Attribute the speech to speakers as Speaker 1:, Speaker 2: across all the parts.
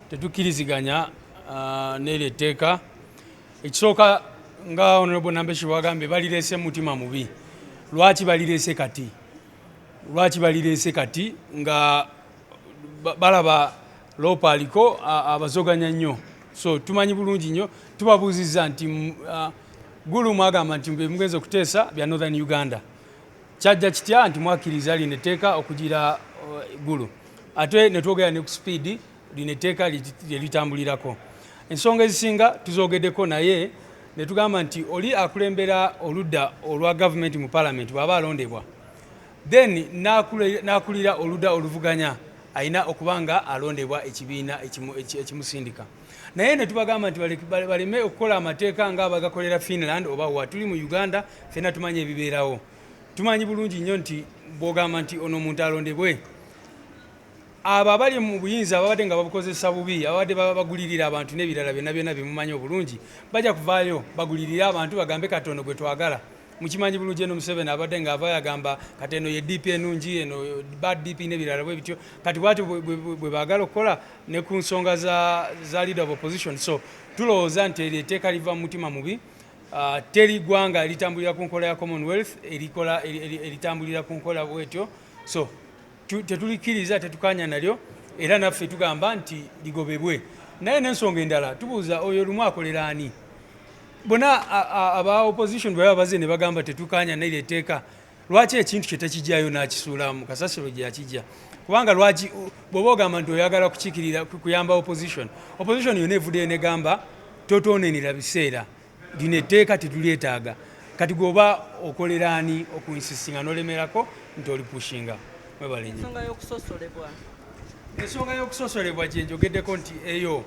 Speaker 1: tetukiriziganya n'eryo etteeka. Ekisooka nga Honorable Nambeshi bwagambye balireese mutima mubi. Lwaki balireese kati? Lwaki balireese kati nga balaba Lopa aliko abazoganya nnyo? So tumanyi bulungi nnyo, tubabuuzizza nti Gulu mwagamba nti mugenze okuteesa bya Northern Uganda. Kyajja kitya nti mwakkiriza lino etteeka okugira Gulu. Ate ne twogera ne ku speed lino etteeka lye litambulirako. Ensonga ezisinga tuzogeddeko naye ne tugamba nti oli akulembera oludda olwa government mu parliament bw'aba alondebwa, then n'akulira oludda oluvuganya ayina okubanga alondebwa ekibiina ekimusindika. Naye ne tubagamba nti baleme okukola amateeka nga abagakolera Finland oba wa tuli mu Uganda fena tumanyi ebibeerawo. Tumanyi bulungi nnyo nti bw'ogamba nti ono omuntu alondebwe, abo abali mu buyinza ababadde nga babukozesa bubi, ababadde bagulirira abantu n'ebirala byonna bimumanyi obulungi, bajja kuvaayo bagulirire abantu bagambe katono gwe twagala. Mukimanyi bulungi eno Museveni abadde nga avaayo agamba kati eno ye DP enungi, eno bad DP n'ebirala bwe bityo. Kati bwatyo bwe baagala okukola ne ku nsonga za leader of opposition. So tulowooza nti eryo etteeka liva mu mutima mubi. Teri ggwanga eritambulira ku nkola ya Commonwealth eritambulira ku nkola bwetyo. So tetulikkiriza, tetukanya nalyo, era naffe tugamba nti ligobebwe. Naye n'ensonga endala tubuuza oyo lumu akolera ani? Bona aba opposition bwe babaze ne bagamba tetukanya n'eryo etteeka, lwaki ekintu kye tekijjayo n'akisuula mu kasasiro gye yakijja? Kubanga lwaki bw'oba ogamba nti oyagala kukiikirira kuyamba opposition yonna evuddeyo negamba totoonenera biseera, lino etteeka tetulyetaaga. Kati gwoba okolera ani okuinsisinga n'olemerako nti oli pushinga? Ensonga y'okusosolebwa gye njogeddeko nti eyo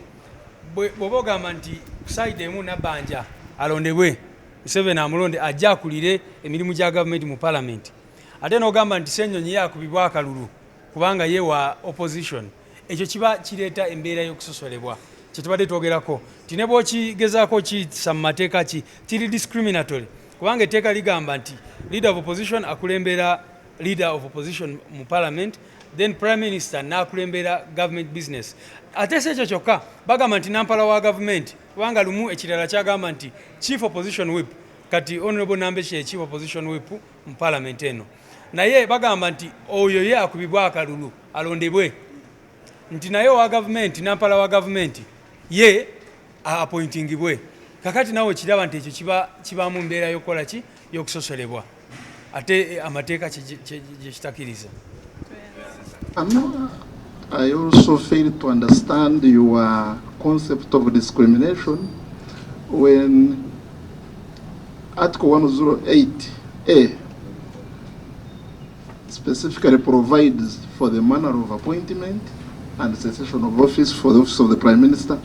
Speaker 1: bw'oba ogamba nti kusayidi emu Nabbanja alondebwe, Museveni amulonde ajja akulire emirimu gya gavumenti mu parliament, ate n'ogamba nti Ssenyonyi yakubibwa akalulu kubanga ye wa opposition, ekyo kiba kireeta embeera y'okusosolebwa kye tubadde twogerako. Ti ne bw'okigezaako kiyisa mu mateeka kiri discriminatory, kubanga etteeka ligamba nti leader of opposition akulembera leader of opposition mu parliament, then prime minister n'akulembera government business. Ate si ekyo kyokka, bagamba nti nampala wa government, kubanga lumu ekirala kyagamba nti chief opposition whip, kati Honorable Nambeshi ye chief opposition whip mu parliament eno. Naye bagamba nti oyo ye akubibwa akalulu alondebwe, nti naye wa government, nampala wa government ye appointingibwe. Kakati nawe kiraba nti ekyo kibaamu mbeera y'okukola ki, y'okusosolebwa, ate amateeka gye kitakiriza.
Speaker 2: I also fail to understand your concept of discrimination when Article 108A specifically provides for the manner of appointment and cessation of office for the office of the Prime Minister,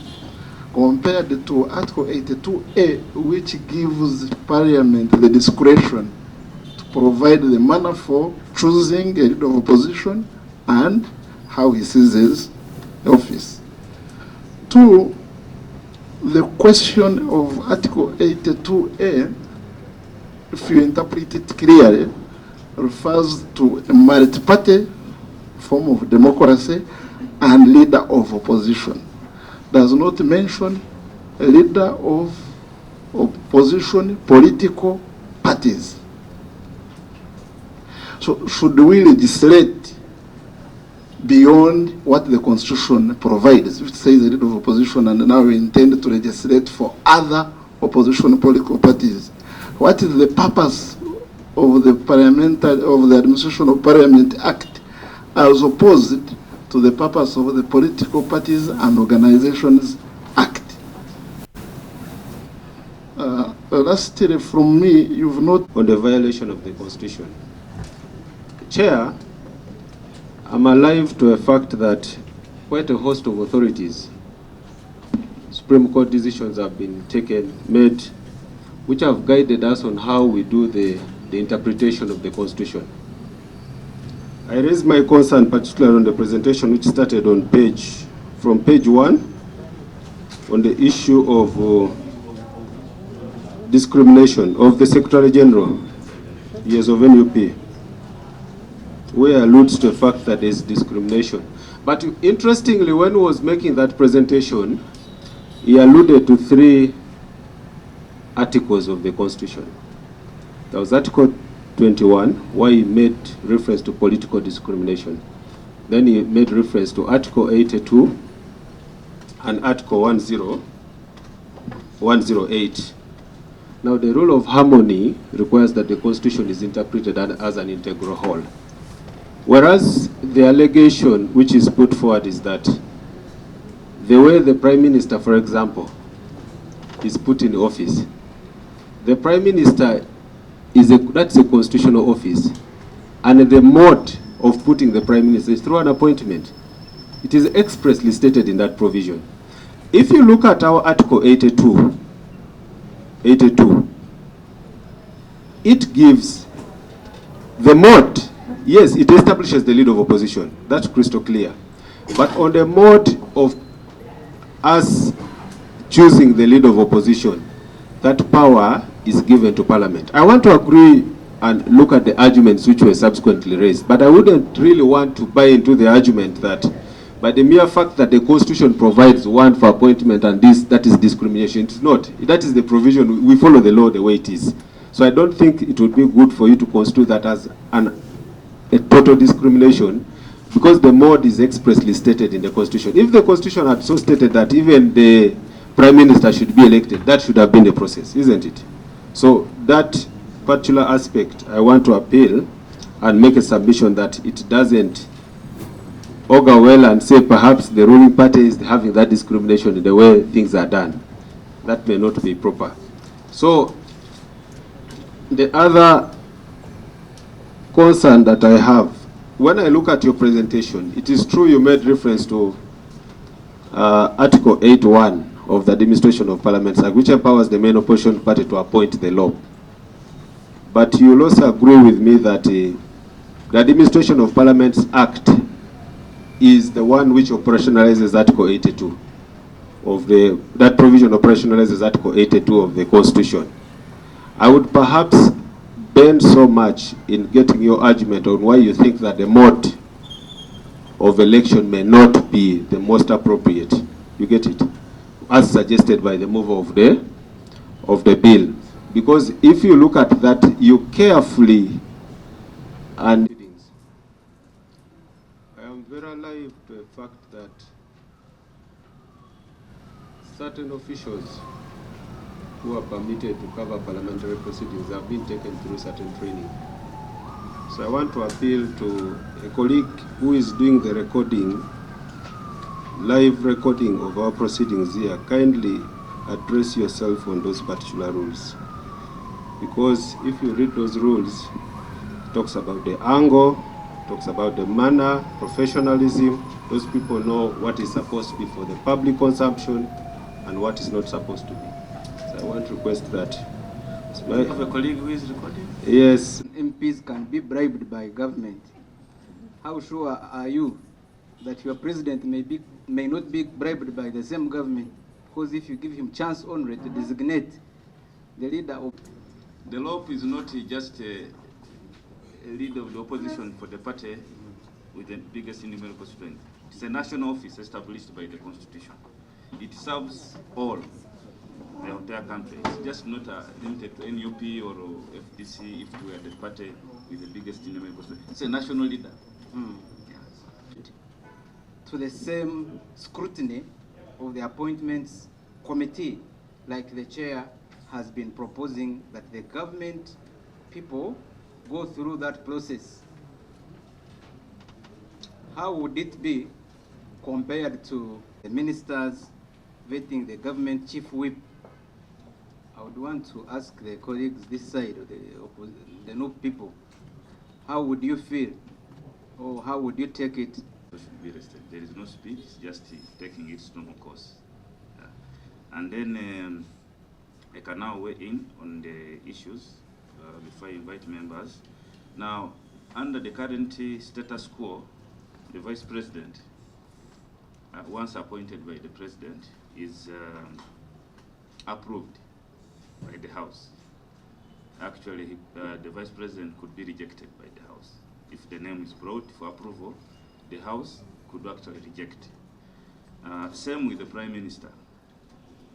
Speaker 2: compared to Article 82A, which gives Parliament the discretion to provide the manner for choosing a leader of opposition and how he seizes office. Two, the question of Article 82A, if you interpret it clearly, refers to a multi-party form of democracy and leader of opposition. Does not mention a leader of opposition political parties. So should we legislate beyond what the Constitution provides, which says the leader of opposition, and now we intend to legislate for other opposition political parties? What is the purpose of the Administration of Parliament Act as opposed to the purpose of the Political Parties and Organizations Act? Lastly, from me, you've not
Speaker 3: on the violation of the Constitution. Chair, I'm alive to a fact that quite a host of authorities, Supreme Court decisions have been made, which have guided us on how we do the interpretation of the Constitution. I raised my concern particularly on the presentation which started from page 1 on the issue of discrimination of the Secretary General, yes, of NUP, where alludes to the fact that there is discrimination. But interestingly, when he was making that presentation, he alluded to 3 articles of the Constitution. There was Article 21, where he made reference to political discrimination. Then he made reference to Article 82 and Article 108. Now, the rule of harmony requires that the Constitution is interpreted as an integral whole. Whereas the allegation which is put forward is that the way the Prime Minister, for example, is put in office, the Prime Minister that's a constitutional office, and the mode of putting the Prime Minister is through an appointment. It is expressly stated in that provision. If you look at our Article 82, it gives the mode. Yes, it establishes the lead of opposition. That's crystal clear. But on the mode of us choosing the lead of opposition, that power is given to Parliament. I want to agree and look at the arguments which were subsequently raised, but I wouldn't really want to buy into the argument that by the mere fact that the Constitution provides one for appointment and that is discrimination. It is not. That is the provision. We follow the law the way it is. So I don't think it would be good for you to construe that as a total discrimination, because the mode is expressly stated in the Constitution. If the Constitution had so stated that even the Prime Minister should be elected, that should have been the process, isn't it? So that particular aspect, I want to appeal and make a submission that it doesn't augur well and say perhaps the ruling party is having that discrimination in the way things are done. That may not be proper. So the other concern that I have, when I look at your presentation, it is true you made reference to Article 8.1 of the Administration of Parliaments Act, which empowers the main opposition party to appoint the law. But you'll also agree with me that the Administration of Parliaments Act is the one which operationalizes Article 82 of that provision operationalizes Article 82 of the Constitution. I would perhaps bend so much in getting your argument on why you think that the mode of election may not be the most appropriate. You get it? As suggested by the mover of the bill. Because if you look at that, you carefully and I am very alive to the fact that certain officials who are permitted to cover parliamentary proceedings have been taken through certain training. So I want to appeal to a colleague who is doing the recording, live recording of our proceedings here. Kindly address yourself on those particular rules. Because if you read those rules, it talks about the angle, it talks about the manner, professionalism. Those people know what is supposed to be for the public consumption and what is not supposed to be. So I want to request that.
Speaker 4: You have a colleague who is recording?
Speaker 3: Yes.
Speaker 5: MPs can be bribed by government. How sure are you that your president may not be bribed by the same government? Because if you give him chance only to designate the leader of...
Speaker 4: The law is not just a leader of the opposition for the party with the biggest numerical strength. It's a national office established by the Constitution. It serves all, the entire country. It's just not limited to NUP or FDC if we are the party with the biggest numerical strength. It's a national leader.
Speaker 5: To the same scrutiny of the appointments committee, like the chair has been proposing that the government people go through that process. How would it be compared to the ministers vetting the government chief whip? I would want to ask the colleagues this side of the new people, how would you feel, or how would you take it?
Speaker 4: Should be rested. There is no speed, it's just taking its normal course. And then I can now weigh in on the issues before I invite members. Now, under the current status quo, the Vice President, once appointed by the President, is approved by the House. Actually, the Vice President could be rejected by the House. If the name is brought for approval, the House could actually reject. Same with the Prime Minister.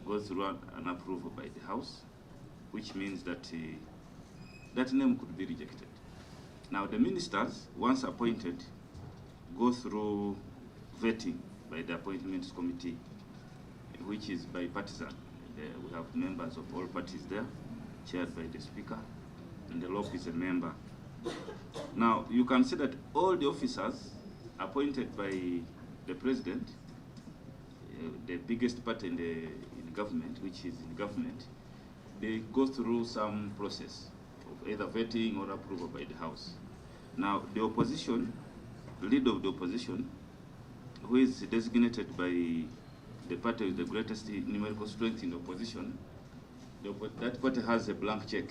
Speaker 4: Goes through an approval by the House, which means that that name could be rejected. Now the ministers, once appointed, go through vetting by the Appointments Committee, which is bipartisan. We have members of all parties there, chaired by the Speaker, and the LOP is a member. Now, you can see that all the officers appointed by the President, the biggest party in government, which is in government, they go through some process of either vetting or approval by the House. Now, the opposition, the leader of the opposition, who is designated by the party with the greatest numerical strength in the opposition, that party has a blank check.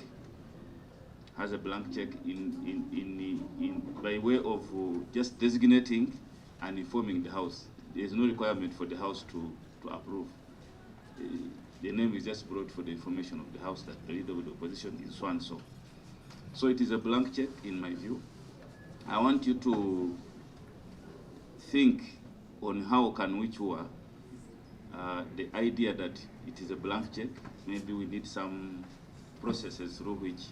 Speaker 4: Has a blank check by way of just designating and informing the House. There is no requirement for the House to approve. The name is just brought for the information of the House that the leader of the opposition is so and so. So it is a blank check in my view. I want you to think on how can we ensure the idea that it is a blank check. Maybe we need some processes through which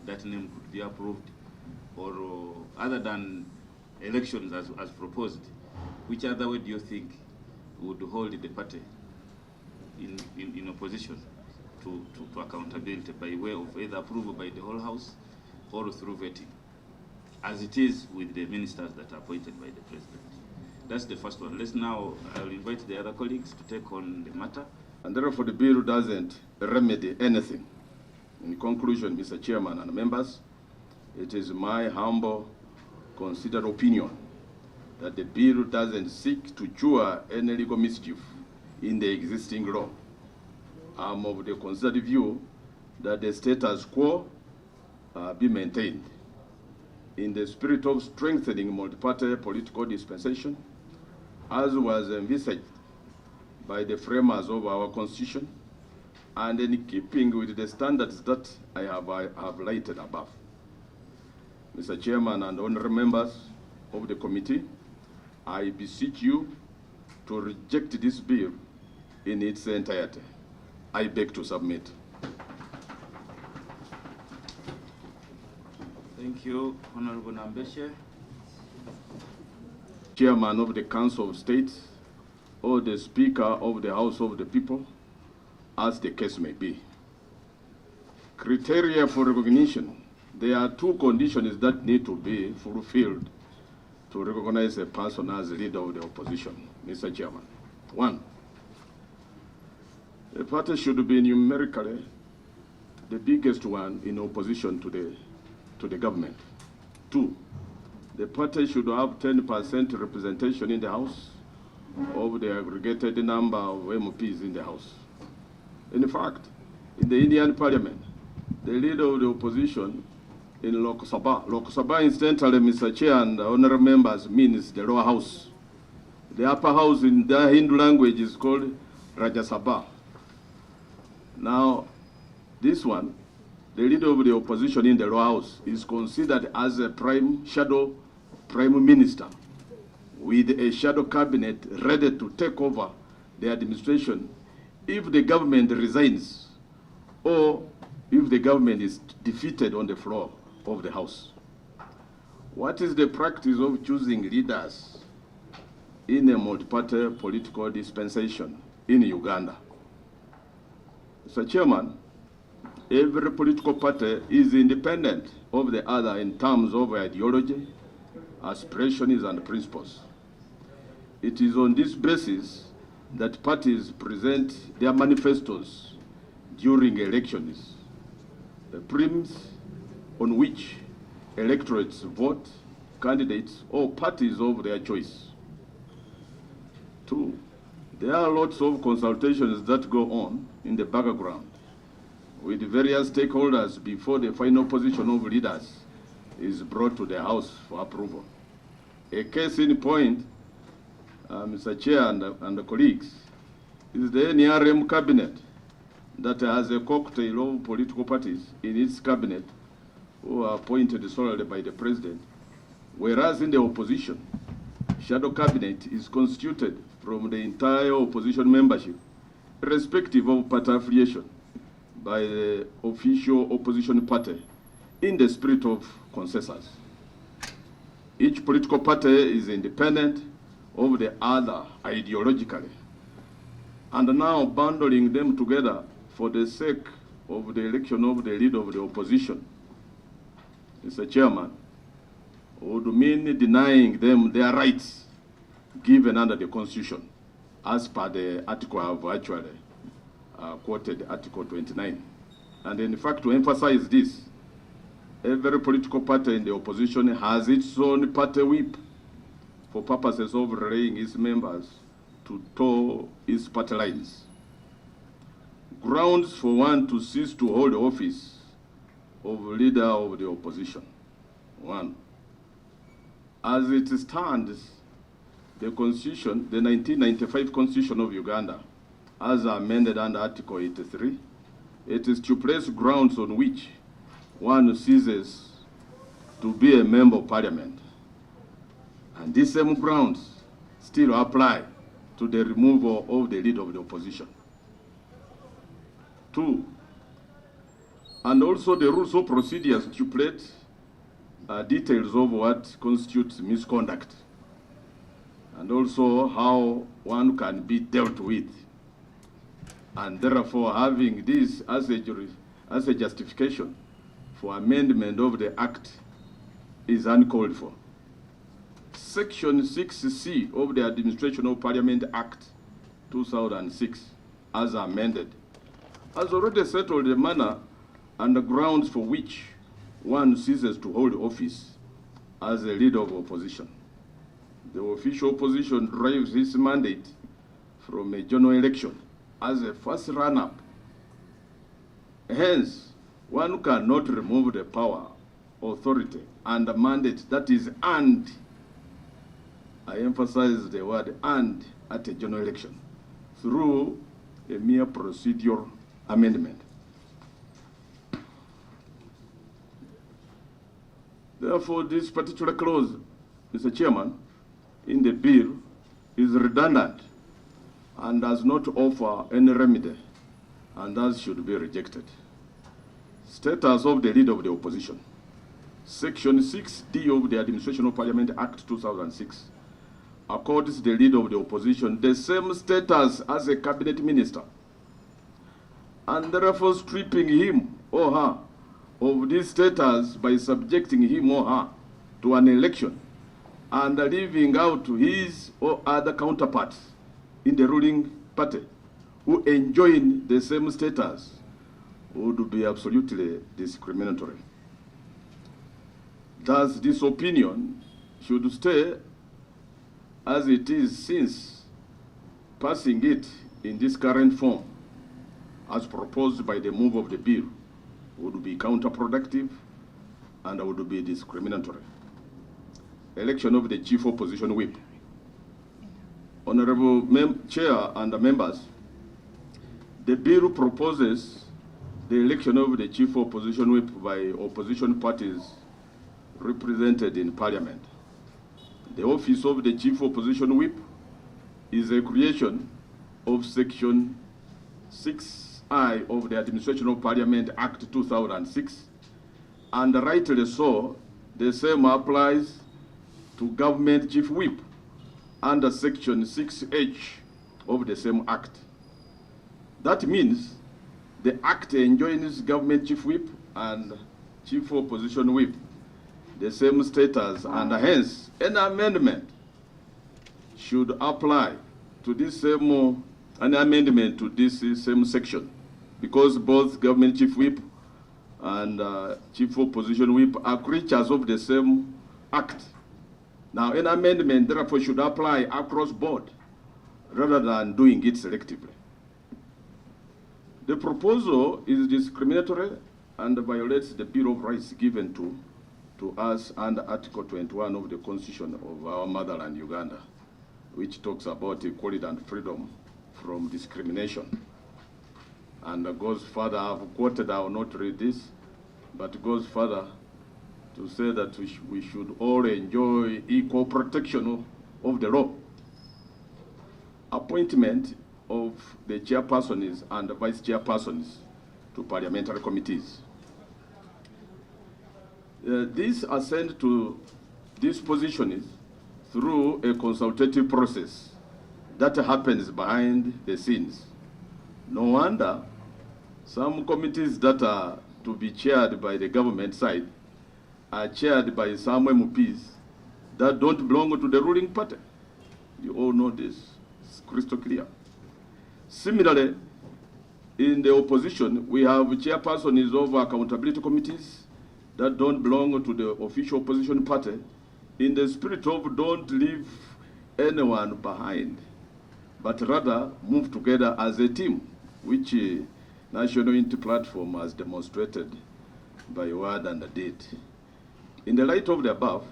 Speaker 4: that name could be approved, or other than elections as proposed. Which other way do you think would hold the party in opposition to accountability by way of either approval by the whole House or through vetting, as it is with the ministers that are appointed by the President? That's the first one. I'll invite the other colleagues to take on the matter.
Speaker 6: And therefore the bill doesn't remedy anything. In conclusion, Mr. Chairman and members, it is my humble, considered opinion that the bill doesn't seek to cure any legal mischief in the existing law. I'm of the considered view that the status quo be maintained in the spirit of strengthening multi-party political dispensation, as was envisaged by the framers of our Constitution, and in keeping with the standards that I have lighted above. Mr. Chairman and honorable members of the committee, I beseech you to reject this bill in its entirety. I beg to submit.
Speaker 4: Thank you, Honorable Nambeshe.
Speaker 6: Chairman of the Council of State, or the Speaker of the House of the People, as the case may be. Criteria for recognition. There are two conditions that need to be fulfilled to recognize a person as leader of the opposition, Mr. Chairman. One, the party should be numerically the biggest one in opposition to the government. Two, the party should have 10% representation in the House of the aggregated number of MPs in the House. In fact, in the Indian Parliament, the leader of the opposition in Lok Sabha incidentally, Mr. Chair and honorable members, means the lower house. The upper house in the Hindu language is called Rajya Sabha. Now, this one, the leader of the opposition in the lower house is considered as a shadow prime minister with a shadow cabinet ready to take over the administration if the government resigns or if the government is defeated on the floor of the House. What is the practice of choosing leaders in a multi-party political dispensation in Uganda? Mr. Chairman, every political party is independent of the other in terms of ideology, aspirations, and principles. It is on this basis that parties present their manifestos during elections, the premise on which electorates vote candidates or parties of their choice. Two, there are lots of consultations that go on in the background with various stakeholders before the final position of leaders is brought to the House for approval. A case in point, Mr. Chair and the colleagues, is the NRM cabinet that has a cocktail of political parties in its cabinet who are appointed solely by the President, whereas in the opposition, shadow cabinet is constituted from the entire opposition membership, irrespective of party affiliation, by the official opposition party in the spirit of consensus. Each political party is independent of the other ideologically, and now bundling them together for the sake of the election of the leader of the opposition, Mr. Chairman, would mean denying them their rights given under the Constitution, as per the article I have actually quoted, Article 29. And in fact, to emphasize this, every political party in the opposition has its own party whip for purposes of relaying its members to toe its party lines. Grounds for one to cease to hold the office of leader of the opposition. One, as it stands, the Constitution, the 1995 Constitution of Uganda, as amended under Article 83, it is to place grounds on which one ceases to be a member of parliament. And these same grounds still apply to the removal of the leader of the opposition. Two, and also the rules of procedures stipulate details of what constitutes misconduct, and also how one can be dealt with. And therefore, having this as a justification for amendment of the Act is uncalled for. Section 6C of the Administration of Parliament Act 2006, as amended, has already settled the manner and the grounds for which one ceases to hold office as a leader of opposition. The official opposition derives its mandate from a general election as a first run-up. Hence, one cannot remove the power, authority, and the mandate that is earned, I emphasize the word earned, at a general election through a mere procedural amendment. Therefore, this particular clause, Mr. Chairman, in the bill is redundant and does not offer any remedy, and thus should be rejected. Status of the leader of the opposition. Section 6D of the Administration of Parliament Act 2006 accords the leader of the opposition the same status as a cabinet minister, and therefore stripping him or her of this status by subjecting him or her to an election and leaving out his or other counterparts in the ruling party who enjoy the same status would be absolutely discriminatory. Thus, this opinion should stay as it is, since passing it in this current form, as proposed by the move of the bill, would be counterproductive and would be discriminatory. Election of the chief opposition whip. Honorable Chair and the members, the bill proposes the election of the chief opposition whip by opposition parties represented in Parliament. The office of the chief opposition whip is a creation of Section 6I of the Administration of Parliament Act 2006, and rightly so, the same applies to government chief whip under Section 6H of the same Act. That means the Act enjoins government chief whip and chief opposition whip the same status, and hence an amendment should apply to this same, an amendment to this same section, because both government chief whip and chief opposition whip are creatures of the same Act. Now, an amendment therefore should apply across board rather than doing it selectively. The proposal is discriminatory and violates the Bill of Rights given to us under Article 21 of the Constitution of our motherland, Uganda, which talks about equality and freedom from discrimination. And goes further, I've quoted, I will not read this, but goes further to say that we should all enjoy equal protection of the law. Appointment of the chairpersons and the vice chairpersons to parliamentary committees. These are sent to these positions through a consultative process that happens behind the scenes. No wonder some committees that are to be chaired by the government side are chaired by some MPs that don't belong to the ruling party. You all know this. It's crystal clear. Similarly, in the opposition, we have chairpersons of accountability committees that don't belong to the official opposition party, in the spirit of don't leave anyone behind, but rather move together as a team, which National Unity Platform has demonstrated by word and deed. In the light of the above,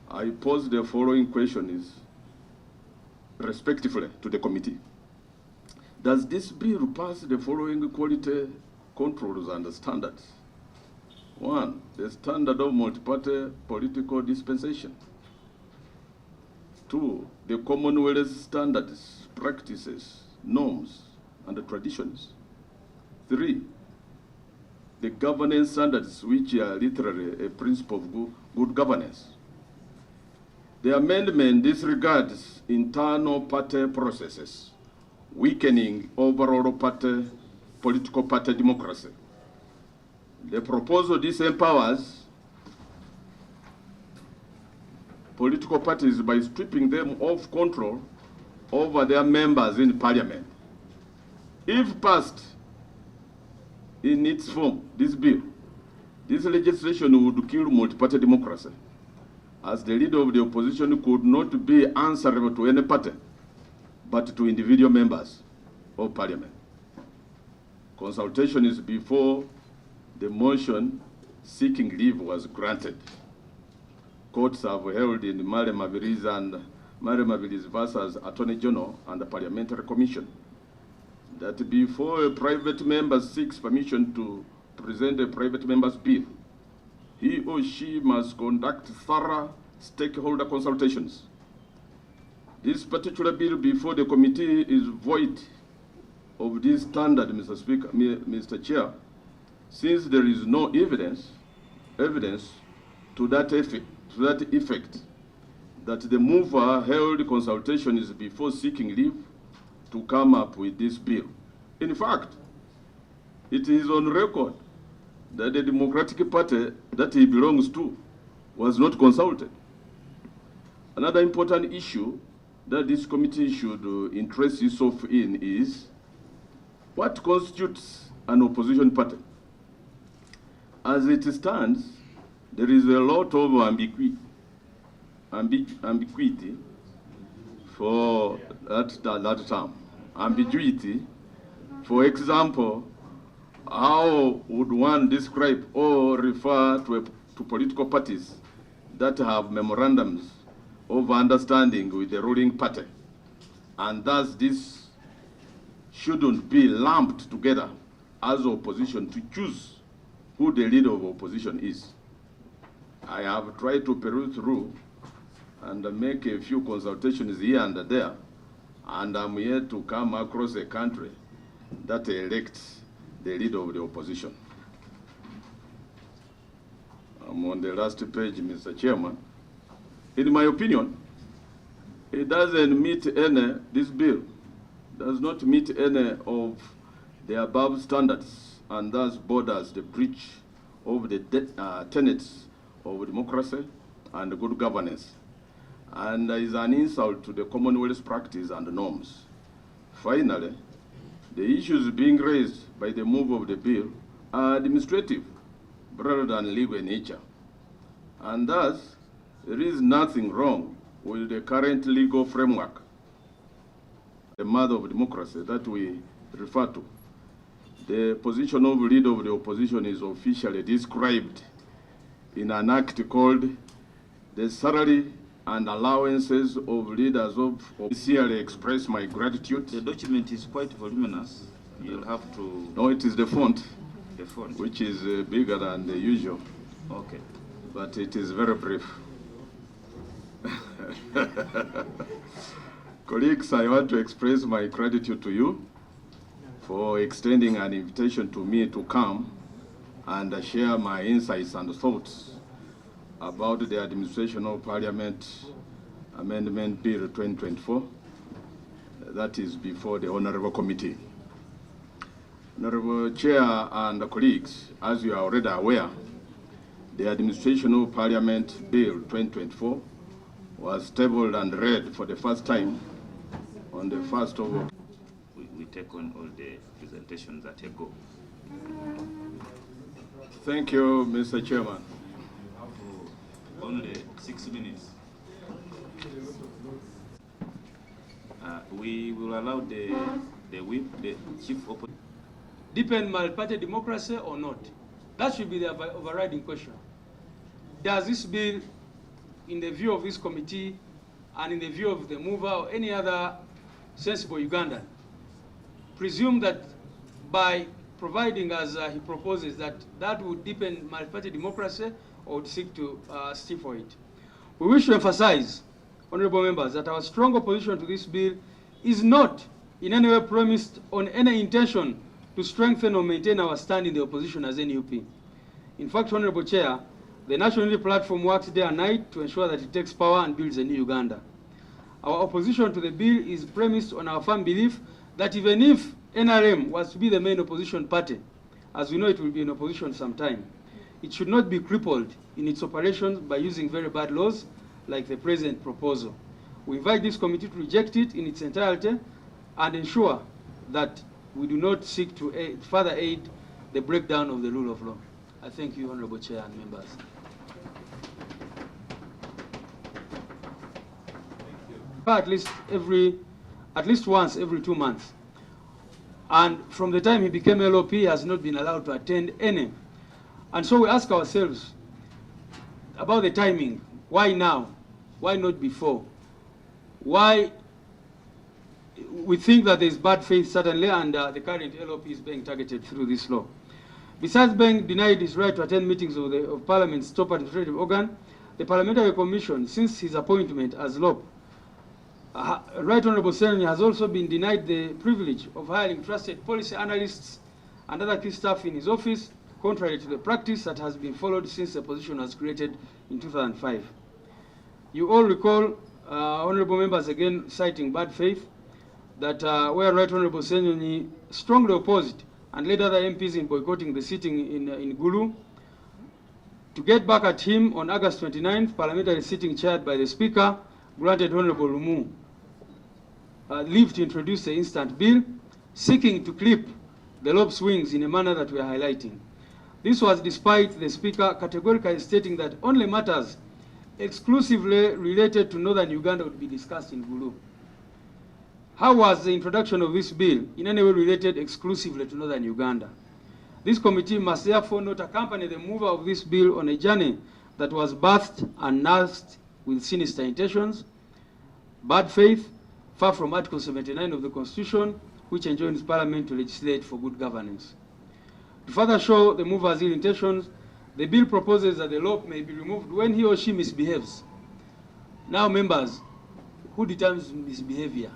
Speaker 6: I pose the following questions respectively to the committee. Does this bill pass the following quality controls and standards? 1, the standard of multi-party political dispensation. 2, the Commonwealth standards, practices, norms, and traditions. 3, the governance standards, which are literally a principle of good governance. The amendment disregards internal party processes, weakening overall political party democracy. The proposal disempowers political parties by stripping them of control over their members in parliament. If passed in its form, this bill, this legislation would kill multi-party democracy, as the leader of the opposition could not be answerable to any party, but to individual members of parliament. Consultation is before the motion seeking leave was granted. Courts have held in Mare Mabilis versus Attorney General and the Parliamentary Commission that before a private member seeks permission to present a private member's bill, he or she must conduct thorough stakeholder consultations. This particular bill before the committee is void of this standard, Mr. Speaker, Mr. Chair, since there is no evidence to that effect that the mover held consultations before seeking leave to come up with this bill. In fact, it is on record that the Democratic Party that he belongs to was not consulted. Another important issue that this committee should interest itself in is what constitutes an opposition party. As it stands, there is a lot of ambiguity for that term. Ambiguity, for example, how would one describe or refer to political parties that have memorandums of understanding with the ruling party, and thus this shouldn't be lumped together as opposition to choose who the leader of opposition is. I have tried to peruse through and make a few consultations here and there, and I'm here to come across a country that elects the leader of the opposition. I'm on the last page, Mr. Chairman. In my opinion, it doesn't meet this bill does not meet any of the above standards, and thus borders the breach of the tenets of democracy and good governance, and is an insult to the Commonwealth practice and norms. Finally, the issues being raised by the move of the bill are administrative rather than legal in nature, and thus there is nothing wrong with the current legal framework, the mother of democracy that we refer to. The position of leader of the opposition is officially described in an act called the Salary and Allowances of Leaders of. Sincerely express my gratitude.
Speaker 4: The document is quite voluminous. You'll have to...
Speaker 6: No, it is the font.
Speaker 4: The font.
Speaker 6: Which is bigger than the usual.
Speaker 4: Okay.
Speaker 6: But it is very brief. Colleagues, I want to express my gratitude to you for extending an invitation to me to come and share my insights and thoughts about the Administration of Parliament Amendment Bill 2024 that is before the Honorable Committee. Honorable Chair and colleagues, as you are already aware, the Administration of Parliament Bill 2024 was tabled and read for the first time on the 1st of
Speaker 4: we take on all the presentations that go.
Speaker 6: Thank you, Mr. Chairman.
Speaker 4: Only 6 minutes. We will allow the whip, the chief opposition.
Speaker 1: Deepen multi-party democracy or not? That should be the overriding question. Does this bill, in the view of this committee and in the view of the mover or any other sensible Ugandan, presume that by providing, as he proposes, that would deepen multi-party democracy, or would seek to stifle it? We wish to emphasize, honorable members, that our strong opposition to this bill is not in any way premised on any intention to strengthen or maintain our stand in the opposition as NUP. In fact, Honorable Chair, the National Unity Platform works day and night to ensure that it takes power and builds a new Uganda. Our opposition to the bill is premised on our firm belief that even if NRM was to be the main opposition party, as we know it will be in opposition sometime, it should not be crippled in its operations by using very bad laws like the present proposal. We invite this committee to reject it in its entirety and ensure that we do not seek to further aid the breakdown of the rule of law. I thank you, Honorable Chair and members. At least once every 2 months. And from the time he became LOP, he has not been allowed to attend any. And so we ask ourselves about the timing. Why now? Why not before? Why? We think that there is bad faith, certainly, and the current LOP is being targeted through this law. Besides being denied his right to attend meetings of Parliament's top administrative organ, the Parliamentary Commission, since his appointment as LOP, Right Honourable Senator has also been denied the privilege of hiring trusted policy analysts and other key staff in his office, contrary to the practice that has been followed since the position was created in 2005. You all recall, honourable members, again citing bad faith, that where Right Honourable Senator strongly opposed and led other MPs in boycotting the sitting in Gulu. To get back at him on August 29th, parliamentary sitting chaired by the Speaker granted Honourable Lumu leave to introduce the instant bill, seeking to clip the LOP's wings in a manner that we are highlighting. This was despite the Speaker categorically stating that only matters exclusively related to northern Uganda would be discussed in Gulu. How was the introduction of this bill in any way related exclusively to northern Uganda? This committee must therefore not accompany the mover of this bill on a journey that was birthed and nursed with sinister intentions, bad faith, far from Article 79 of the Constitution, which enjoins Parliament to legislate for good governance. To further show the mover's ill intentions, the bill proposes that the LOP may be removed when he or she misbehaves. Now, members, who determines misbehavior?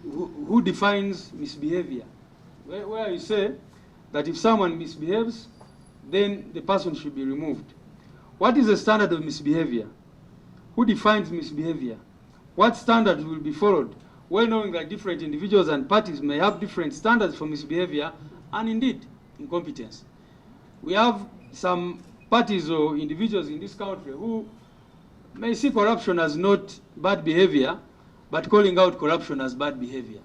Speaker 1: Who defines misbehavior? Where you say that if someone misbehaves, then the person should be removed. What is the standard of misbehavior? Who defines misbehavior? What standards will be followed? Well knowing that different individuals and parties may have different standards for misbehavior and indeed incompetence. We have some parties or individuals in this country who may see corruption as not bad behavior, but calling out corruption as bad behavior.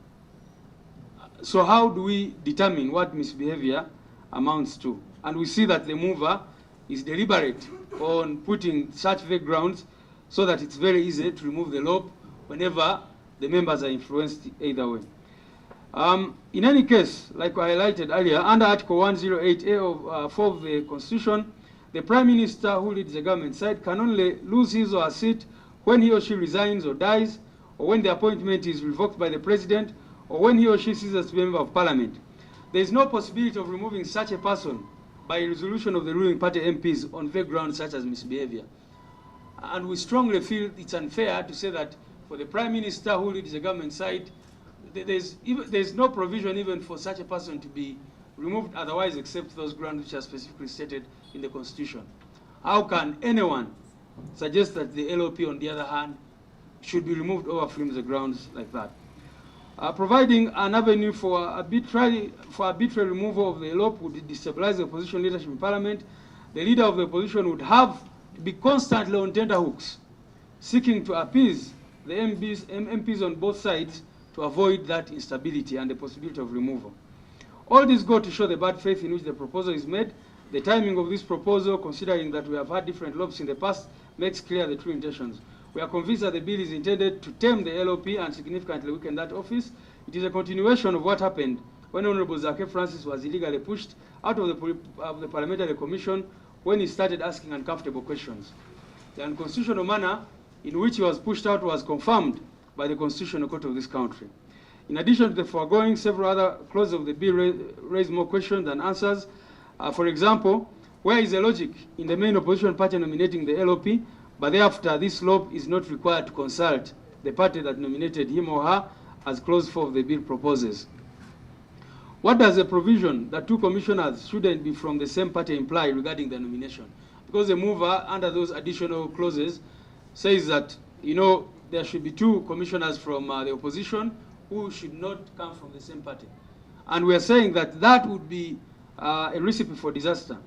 Speaker 1: So how do we determine what misbehavior amounts to? And we see that the mover is deliberate on putting such vague grounds so that it's very easy to remove the LOP whenever the members are influenced either way. In any case, like I highlighted earlier, under Article 108A of 4 of the Constitution, the Prime Minister who leads the government side can only lose his or her seat when he or she resigns or dies, or when the appointment is revoked by the President, or when he or she ceases to be a member of Parliament. There is no possibility of removing such a person by a resolution of the ruling party MPs on vague grounds such as misbehavior. And we strongly feel it's unfair to say that for the Prime Minister who leads the government side, there's no provision even for such a person to be removed otherwise except those grounds which are specifically stated in the Constitution. How can anyone suggest that the LOP, on the other hand, should be removed over flimsy grounds like that? Providing an avenue for arbitrary removal of the LOP would destabilize the opposition leadership in Parliament. The leader of the opposition would have to be constantly on tenterhooks, seeking to appease the MPs on both sides to avoid that instability and the possibility of removal. All this go to show the bad faith in which the proposal is made. The timing of this proposal, considering that we have had different LOPs in the past, makes clear the true intentions. We are convinced that the bill is intended to tame the LOP and significantly weaken that office. It is a continuation of what happened when Honorable Zake Francis was illegally pushed out of the Parliamentary Commission when he started asking uncomfortable questions. The unconstitutional manner in which he was pushed out was confirmed by the Constitutional Court of this country. In addition to the foregoing, several other clauses of the bill raise more questions than answers. For example, where is the logic in the main opposition party nominating the LOP, but thereafter this LOP is not required to consult the party that nominated him or her, as clause 4 of the bill proposes? What does the provision that two commissioners shouldn't be from the same party imply regarding the nomination? Because the mover, under those additional clauses, says that, there should be two commissioners from the opposition who should not come from the same party. And we are saying that that would be a recipe for disaster.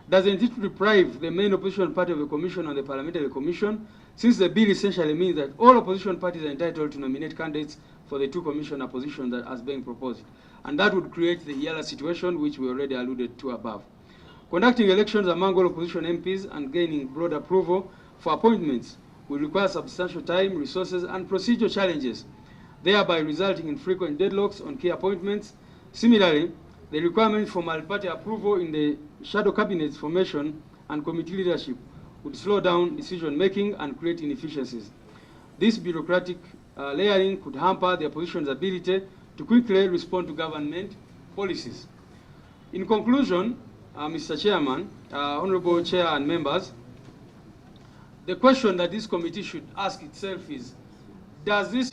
Speaker 1: Doesn't it deprive the main opposition party of the commission on the Parliamentary Commission, since the bill essentially means that all opposition parties are entitled to nominate candidates for the two commissioner positions that are being proposed? And that would create the Yala situation, which we already alluded to above. Conducting elections among all opposition MPs and gaining broad approval for appointments will require substantial time, resources, and procedural challenges, thereby resulting in frequent deadlocks on key appointments. Similarly, the requirement for multi-party approval in the shadow cabinet's formation and committee leadership would slow down decision-making and create inefficiencies. This bureaucratic layering could hamper the opposition's ability to quickly respond to government policies. In conclusion, Mr. Chairman, Honorable Chair and members, the question that this committee should ask itself is, does this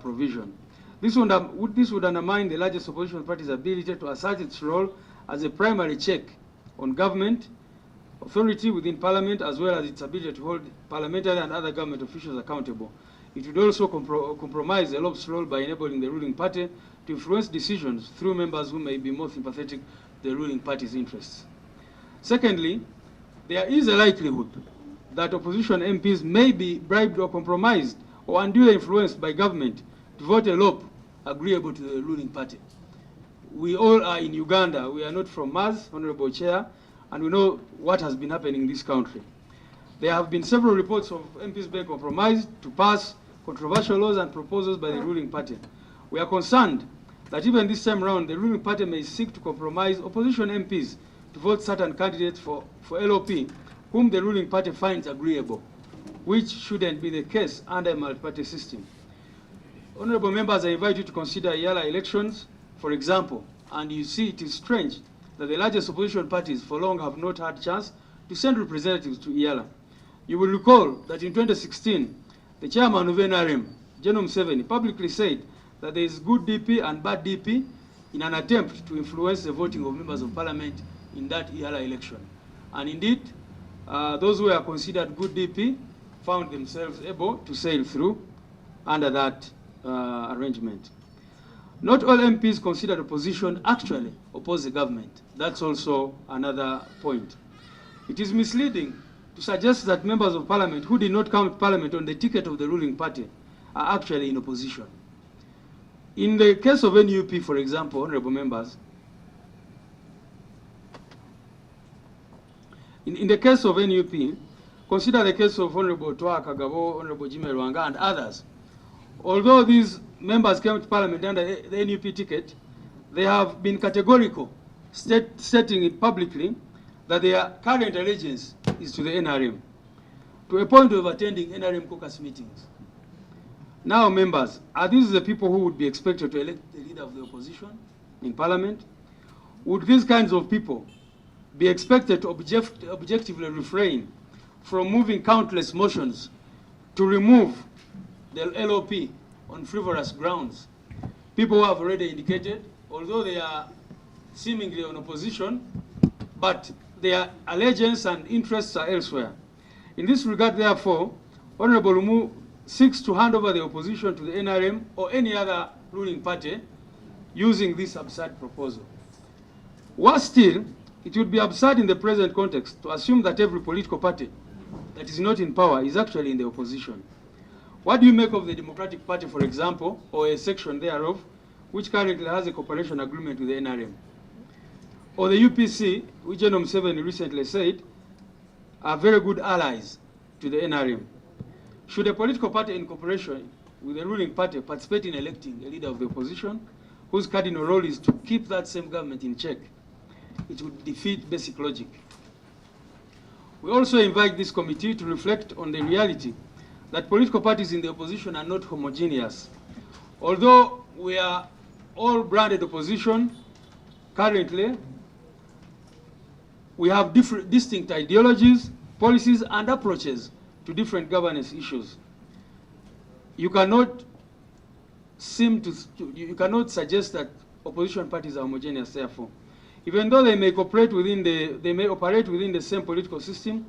Speaker 1: provision, this would undermine the largest opposition party's ability to assert its role as a primary check on government authority within Parliament, as well as its ability to hold parliamentary and other government officials accountable. It would also compromise the LOP's role by enabling the ruling party to influence decisions through members who may be more sympathetic to the ruling party's interests. Secondly, there is a likelihood that opposition MPs may be bribed or compromised or unduly influenced by government to vote a LOP agreeable to the ruling party. We all are in Uganda. We are not from Mars, Honorable Chair, and we know what has been happening in this country. There have been several reports of MPs being compromised to pass controversial laws and proposals by the ruling party. We are concerned that even this time around, the ruling party may seek to compromise opposition MPs to vote certain candidates for LOP, whom the ruling party finds agreeable, which shouldn't be the case under a multi-party system. Honorable members, I invite you to consider Yala elections, for example, and you see it is strange that the largest opposition parties for long have not had a chance to send representatives to Yala. You will recall that in 2016, the chairman of NRM, General Museveni, publicly said that there is good DP and bad DP in an attempt to influence the voting of members of parliament in that Yala election. And indeed, those who are considered good DP found themselves able to sail through under that arrangement. Not all MPs considered opposition actually oppose the government. That's also another point. It is misleading to suggest that members of parliament who did not come to parliament on the ticket of the ruling party are actually in opposition. In the case of NUP, for example, honorable members, in the case of NUP, consider the case of Honorable Twa Kagabo, Honorable Jimmy Rwanga, and others. Although these members came to parliament under the NUP ticket, they have been categorical, stating it publicly that their current allegiance is to the NRM, to a point of attending NRM caucus meetings. Now, members, are these the people who would be expected to elect the leader of the opposition in parliament? Would these kinds of people be expected to objectively refrain from moving countless motions to remove the LOP on frivolous grounds. People who have already indicated, although they are seemingly on opposition, but their allegiance and interests are elsewhere. In this regard, therefore, Honorable Lumu seeks to hand over the opposition to the NRM or any other ruling party using this absurd proposal. Worse still, it would be absurd in the present context to assume that every political party that is not in power is actually in the opposition. What do you make of the Democratic Party, for example, or a section thereof, which currently has a cooperation agreement with the NRM? Or the UPC, which General Museveni recently said are very good allies to the NRM. Should a political party in cooperation with the ruling party participate in electing a leader of the opposition, whose cardinal role is to keep that same government in check? It would defeat basic logic. We also invite this committee to reflect on the reality that political parties in the opposition are not homogeneous. Although we are all branded opposition, currently we have distinct ideologies, policies, and approaches to different governance issues. You cannot suggest that opposition parties are homogeneous, therefore. Even though they may operate within the same political system,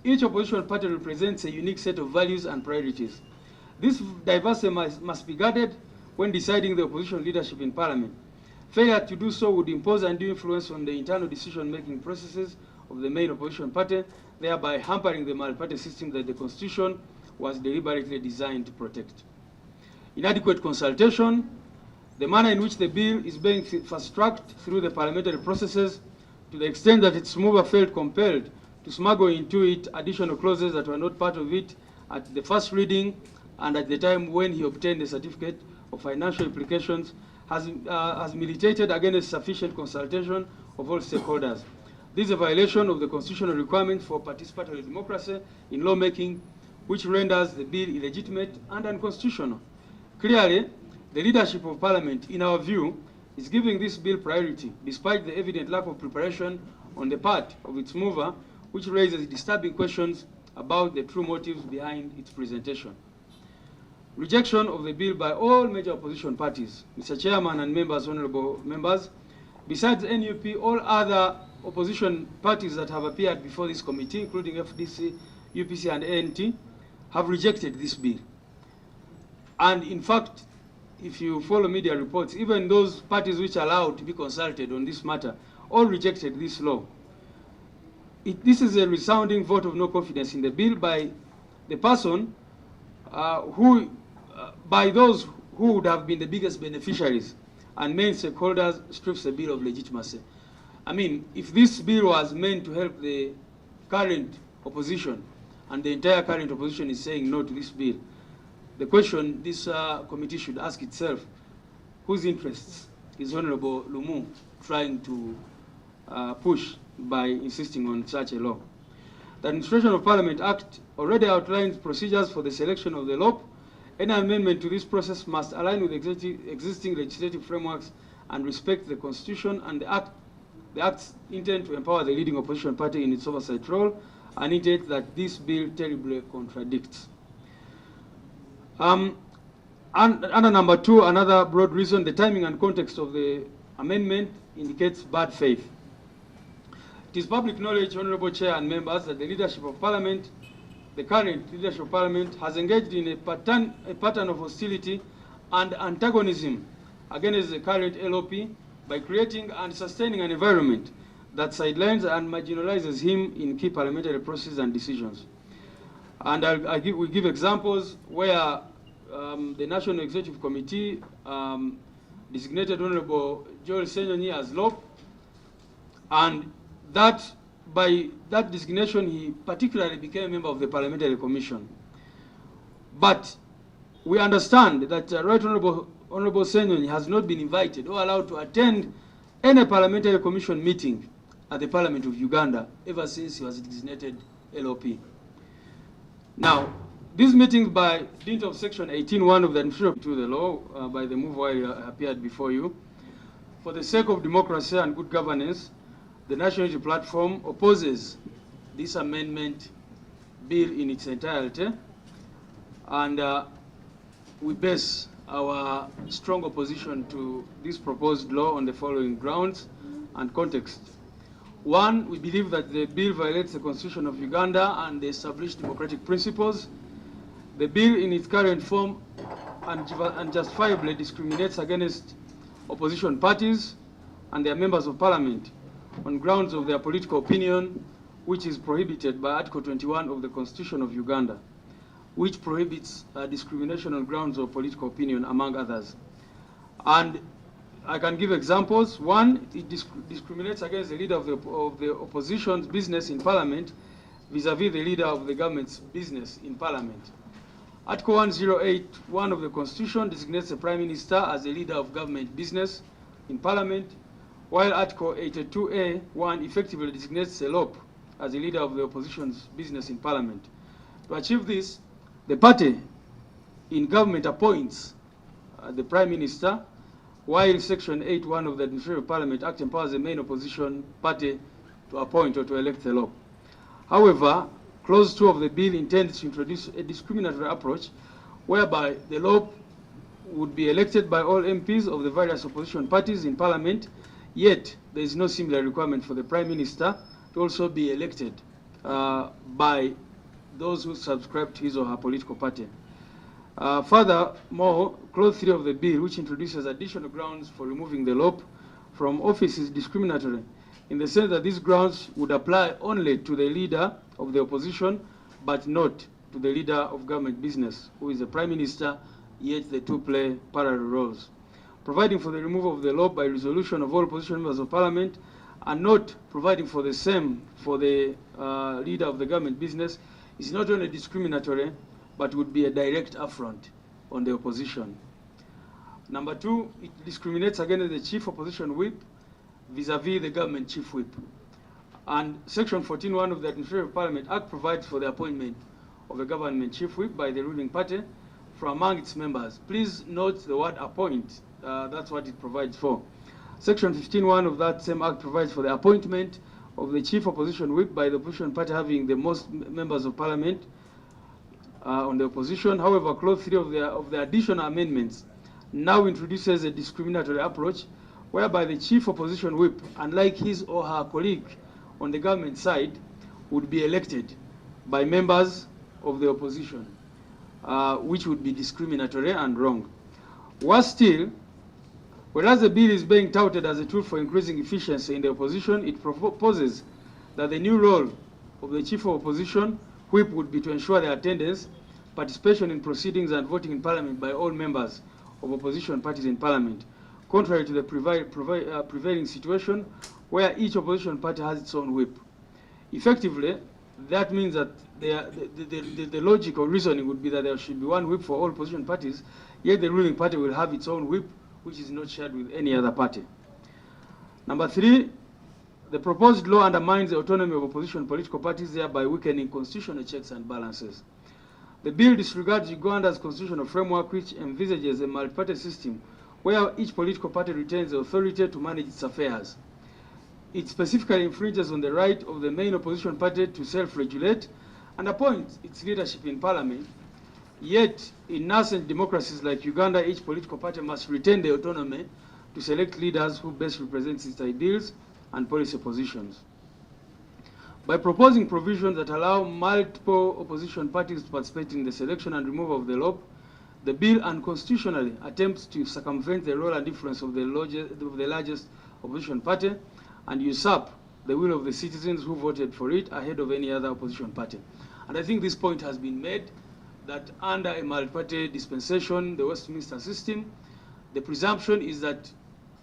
Speaker 1: each opposition party represents a unique set of values and priorities. This diversity must be guarded when deciding the opposition leadership in Parliament. Failure to do so would impose undue influence on the internal decision-making processes of the main opposition party, thereby hampering the multi-party system that the Constitution was deliberately designed to protect. Inadequate consultation, the manner in which the bill is being fast-tracked through the parliamentary processes, to the extent that its mover felt compelled to smuggle into it additional clauses that were not part of it at the first reading and at the time when he obtained the certificate of financial implications, has militated against sufficient consultation of all stakeholders. This is a violation of the constitutional requirement for participatory democracy in lawmaking, which renders the bill illegitimate and unconstitutional. Clearly, the leadership of Parliament, in our view, is giving this bill priority, despite the evident lack of preparation on the part of its mover, which raises disturbing questions about the true motives behind its presentation. Rejection of the bill by all major opposition parties. Mr. Chairman and members, honorable members, besides NUP, all other opposition parties that have appeared before this committee, including FDC, UPC, and ANT, have rejected this bill. And in fact, if you follow media reports, even those parties which are allowed to be consulted on this matter all rejected this law. This is a resounding vote of no confidence in the bill by the person by those who would have been the biggest beneficiaries and main stakeholders, strips the bill of legitimacy. I mean, if this bill was meant to help the current opposition, and the entire current opposition is saying no to this bill, the question this committee should ask itself, whose interests is Honorable Lumu trying to push by insisting on such a law? The Administration of Parliament Act already outlines procedures for the selection of the LOP. Any amendment to this process must align with existing legislative frameworks and respect the Constitution and the Act's intent to empower the leading opposition party in its oversight role, an intent that this bill terribly contradicts. Under number two, another broad reason, the timing and context of the amendment indicates bad faith. It is public knowledge, Honorable Chair and members, that the leadership of Parliament, the current leadership of Parliament, has engaged in a pattern of hostility and antagonism against the current LOP by creating and sustaining an environment that sidelines and marginalizes him in key parliamentary processes and decisions. And we give examples where the National Executive Committee designated Honorable Joel Senyonyi as LOP, and that by that designation he particularly became a member of the Parliamentary Commission. But we understand that Right Honorable Senyonyi has not been invited or allowed to attend any Parliamentary Commission meeting at the Parliament of Uganda ever since he was designated LOP. Now, these meetings, by dint of Section 18(1) of the Administration to the law, by the move while appeared before you, for the sake of democracy and good governance, the National Unity Platform opposes this amendment bill in its entirety, and we base our strong opposition to this proposed law on the following grounds and context. One, we believe that the bill violates the Constitution of Uganda and the established democratic principles. The bill in its current form unjustifiably discriminates against opposition parties and their members of parliament on grounds of their political opinion, which is prohibited by Article 21 of the Constitution of Uganda, which prohibits discrimination on grounds of political opinion, among others. And I can give examples. One, it discriminates against the leader of the opposition's business in parliament vis-a-vis the leader of the government's business in parliament. Article 108(1) of the Constitution designates the Prime Minister as the leader of government business in parliament, while Article 82(a)(1) effectively designates the LOP as the leader of the opposition's business in parliament. To achieve this, the party in government appoints the Prime Minister, while Section 8(1) of the Administrative Parliament Act empowers the main opposition party to appoint or to elect the LOP. However, Clause 2 of the bill intends to introduce a discriminatory approach whereby the LOP would be elected by all MPs of the various opposition parties in Parliament, yet there is no similar requirement for the Prime Minister to also be elected by those who subscribe to his or her political party. Furthermore, Clause 3 of the bill, which introduces additional grounds for removing the LOP from office, is discriminatory in the sense that these grounds would apply only to the leader of the opposition, but not to the leader of government business, who is the Prime Minister, yet the two play parallel roles. Providing for the removal of the LOP by resolution of all opposition members of Parliament, and not providing for the same for the leader of the government business, is not only discriminatory, but would be a direct affront on the opposition. Number two, it discriminates against the chief opposition whip vis-a-vis the government chief whip. And Section 14(1) of the Administrative Parliament Act provides for the appointment of a government chief whip by the ruling party from among its members. Please note the word appoint, that's what it provides for. Section 15(1) of that same act provides for the appointment of the chief opposition whip by the opposition party having the most members of parliament on the opposition. However, Clause 3 of the additional amendments now introduces a discriminatory approach whereby the chief opposition whip, unlike his or her colleague on the government side, would be elected by members of the opposition, which would be discriminatory and wrong. Worse still, whereas the bill is being touted as a tool for increasing efficiency in the opposition, it proposes that the new role of the chief of opposition whip would be to ensure the attendance, participation in proceedings and voting in parliament by all members of opposition parties in parliament, contrary to the prevailing situation where each opposition party has its own whip. Effectively, that means that the logical reasoning would be that there should be one whip for all opposition parties, yet the ruling party will have its own whip, which is not shared with any other party. Number three, the proposed law undermines the autonomy of opposition political parties, thereby weakening constitutional checks and balances. The bill disregards Uganda's constitutional framework, which envisages a multi-party system where each political party retains the authority to manage its affairs. It specifically infringes on the right of the main opposition party to self-regulate and appoint its leadership in parliament. Yet, in nascent democracies like Uganda, each political party must retain the autonomy to select leaders who best represent its ideals and policy positions. By proposing provisions that allow multiple opposition parties to participate in the selection and removal of the LOP, the bill unconstitutionally attempts to circumvent the role and influence of the largest opposition party and usurp the will of the citizens who voted for it ahead of any other opposition party. And I think this point has been made that under a multi-party dispensation, the Westminster system, the presumption is that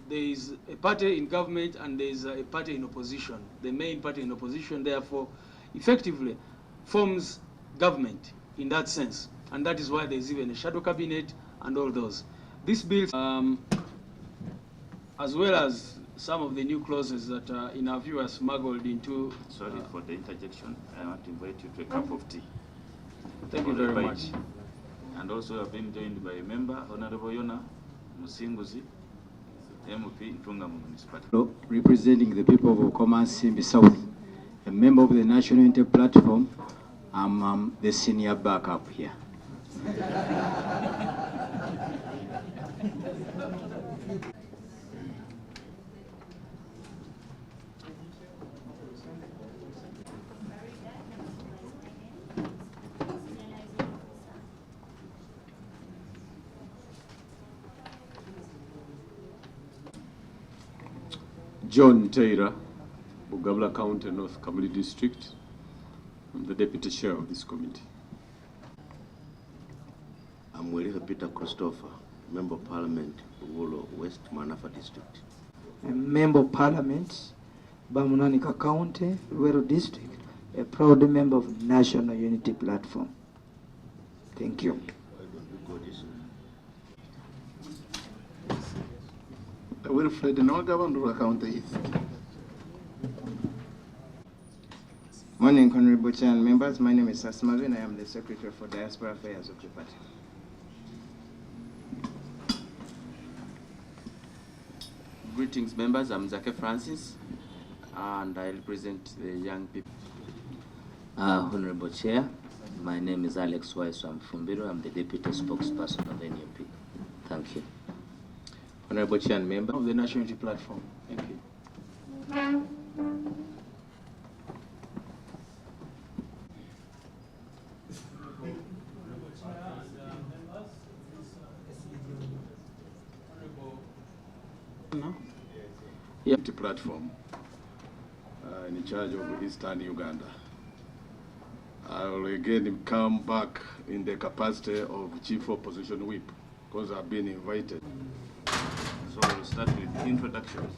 Speaker 1: there is a party in government and there is a party in opposition. The main party in opposition, therefore, effectively forms government in that sense. And that is why there is even a shadow cabinet and all those. This bill, as well as some of the new clauses that in our view are smuggled into...
Speaker 4: Sorry for the interjection. I want to invite you to a cup of tea.
Speaker 1: Thank you very much.
Speaker 4: And also I've been joined by a member, Honorable Yona Musinguzi, MP Ntungamu Municipality.
Speaker 7: Representing the people of Okoman Simbi South, a member of the National Unity Platform I'm the senior backup here.
Speaker 3: John Taylor, Bugabla County, North Kamuli District. I'm the deputy chair of this committee.
Speaker 8: I'm Willie Peter Christopher, Member of Parliament, Uwolo West Manafa District.
Speaker 9: Member of Parliament, Bamunanika County, Ruero District, a proud member of National Unity Platform. Thank you.
Speaker 2: Wilfred Nogavandura County East.
Speaker 10: Morning, Honorable Chair and members. My name is Asmavin. I am the Secretary for Diaspora Affairs of the party.
Speaker 11: Greetings, members. I'm Zake Francis, and I represent the young people.
Speaker 12: Honorable Chair, my name is Alex Waiswa Mufumbiro. I'm the Deputy Spokesperson of the NUP. Thank you.
Speaker 11: Honorable Chair and member of the National Unity Platform. Thank you.
Speaker 6: Unity Platform in charge of Eastern Uganda. I will again come back in the capacity of Chief Opposition Whip because I've been invited.
Speaker 4: So we'll start with introductions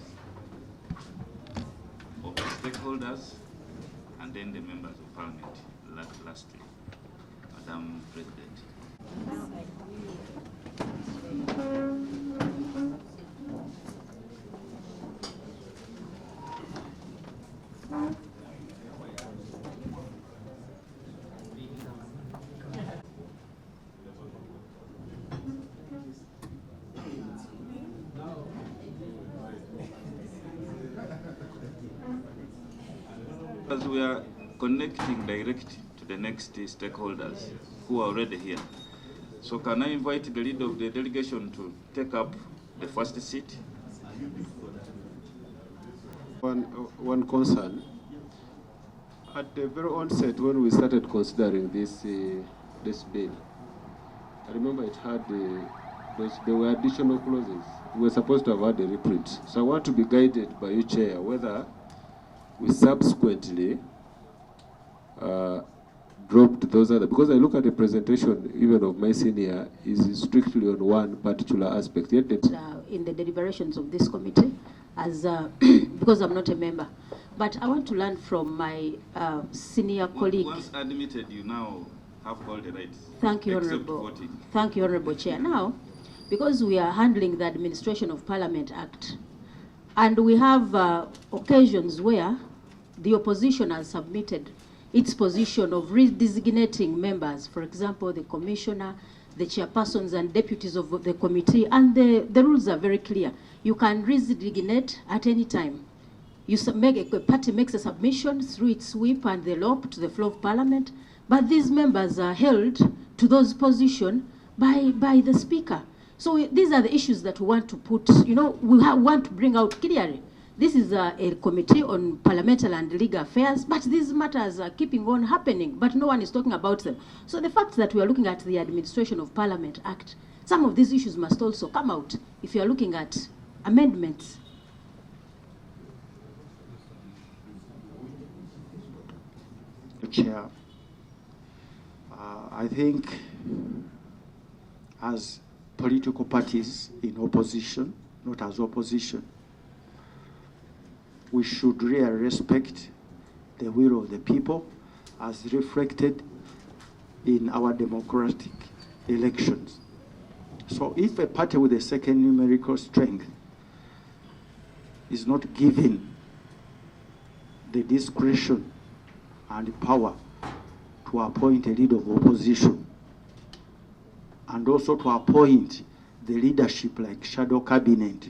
Speaker 4: of the stakeholders and then the members of parliament lastly. Madam President. As we are connecting direct to the next stakeholders who are already here. So can I invite the leader of the delegation to take up the first seat?
Speaker 3: One concern. At the very onset, when we started considering this bill, I remember it had there were additional clauses. We were supposed to have had a reprint. So I want to be guided by you, Chair, whether we subsequently dropped those other, because I look at the presentation even of my senior is strictly on one particular aspect. Yet
Speaker 13: in the deliberations of this committee, as because I'm not a member, but I want to learn from my senior colleague.
Speaker 4: Once admitted, you now have all the rights.
Speaker 13: Thank you, Honorable. Thank you, Honorable Chair. Now, because we are handling the Administration of Parliament Act, and we have occasions where the opposition has submitted its position of redesignating members, for example, the commissioner, the chairpersons and deputies of the committee, and the rules are very clear. You can redesignate at any time. A party makes a submission through its whip and the LOP to the floor of Parliament, but these members are held to those positions by the Speaker. So these are the issues that we want to put, we want to bring out clearly. This is a committee on parliamentary and legal affairs, but these matters are keeping on happening, but no one is talking about them. So the fact that we are looking at the Administration of Parliament Act, some of these issues must also come out if you are looking at amendments.
Speaker 9: Chair, I think as political parties in opposition, not as opposition, we should really respect the will of the people as reflected in our democratic elections. So if a party with a second numerical strength is not given the discretion and power to appoint a leader of opposition, and also to appoint the leadership like shadow cabinet,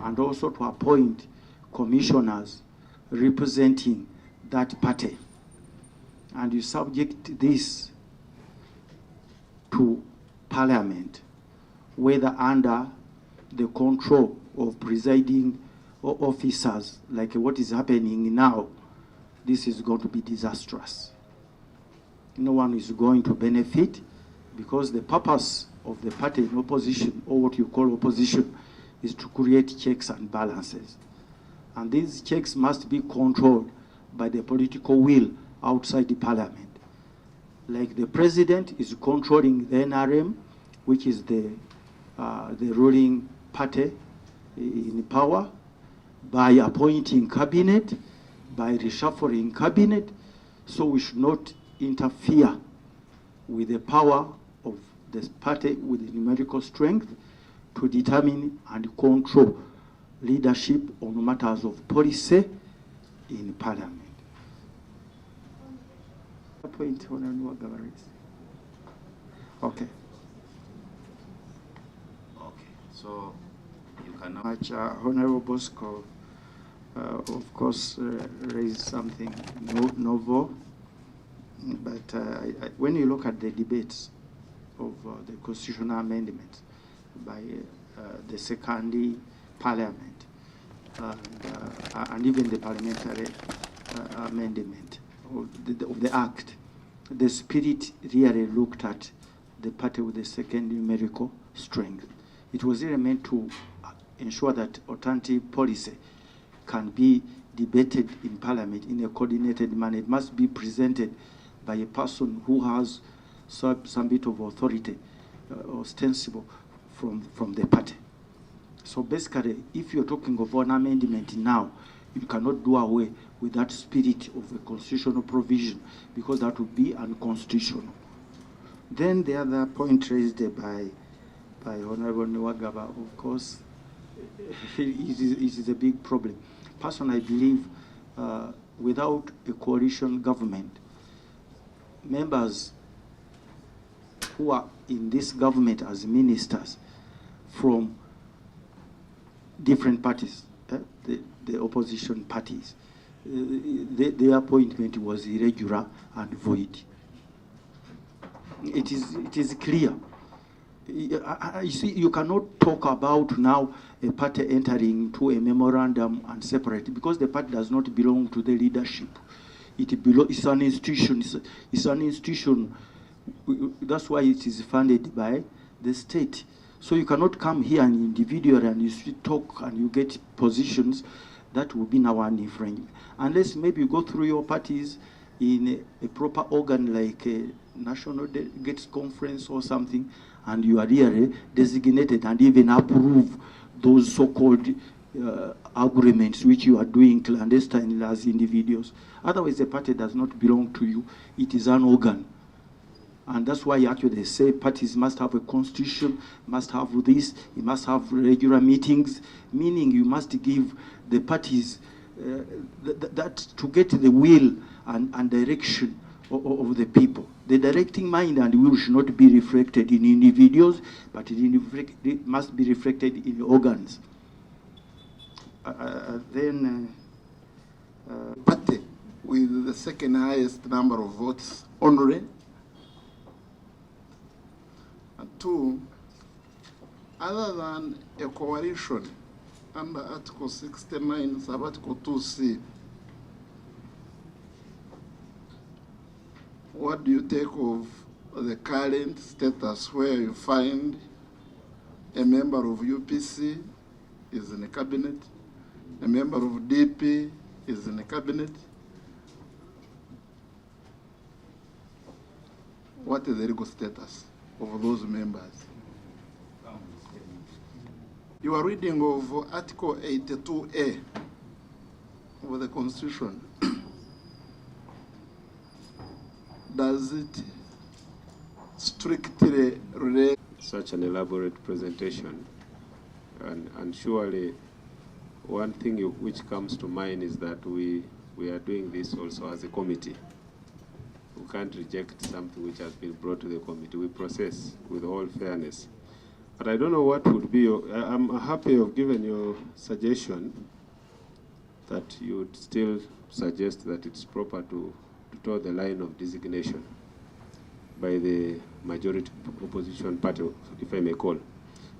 Speaker 9: and also to appoint commissioners representing that party, and you subject this to Parliament, whether under the control of presiding officers, like what is happening now, this is going to be disastrous. No one is going to benefit, because the purpose of the party in opposition, or what you call opposition, is to create checks and balances. And these checks must be controlled by the political will outside the Parliament. Like the president is controlling the NRM, which is the ruling party in power, by appointing cabinet, by reshuffling cabinet. So we should not interfere with the power of this party with the numerical strength to determine and control leadership on matters of policy in Parliament. Point on governance. Okay.
Speaker 4: Okay. So you can now.
Speaker 9: Much, Honorable Bosco, of course, raised something novel, but when you look at the debates of the constitutional amendments by the second Parliament and even the parliamentary amendment of the Act, the spirit really looked at the party with the second numerical strength. It was really meant to ensure that alternative policy can be debated in Parliament in a coordinated manner. It must be presented by a person who has some bit of authority, ostensible from the party. So basically, if you're talking of an amendment now, you cannot do away with that spirit of a constitutional provision, because that would be unconstitutional. Then the other point raised by Honorable Nwagaba, of course, it is a big problem. Personally, I believe without a coalition government, members who are in this government as ministers from different parties, the opposition parties, their appointment was irregular and void. It is clear. You see, you cannot talk about now a party entering into a memorandum and separate, because the party does not belong to the leadership. It's an institution. It's an institution. That's why it is funded by the state. So you cannot come here and individually and you talk and you get positions that will be now an infringement. Unless maybe you go through your parties in a proper organ like a National Delegates Conference or something, and you are really designated and even approve those so-called agreements which you are doing clandestinely as individuals. Otherwise, the party does not belong to you. It is an organ. And that's why actually they say parties must have a constitution, must have this, you must have regular meetings, meaning you must give the parties that to get the will and direction of the people. The directing mind and will should not be reflected in individuals, but it must be reflected in organs.
Speaker 2: Party with the second highest number of votes only. And two, other than a coalition under Article 69, sub-Article 2C, what do you take of the current status where you find a member of UPC is in a cabinet, a member of DP is in a cabinet? What is the legal status of those members? You are reading of Article 82A of the Constitution. Does it strictly relate?
Speaker 3: Such an elaborate presentation, and surely one thing which comes to mind is that we are doing this also as a committee. We can't reject something which has been brought to the committee. We process with all fairness. But I don't know what would be I'm happy of giving your suggestion that you would still suggest that it's proper to toe the line of designation by the majority opposition party, if I may call,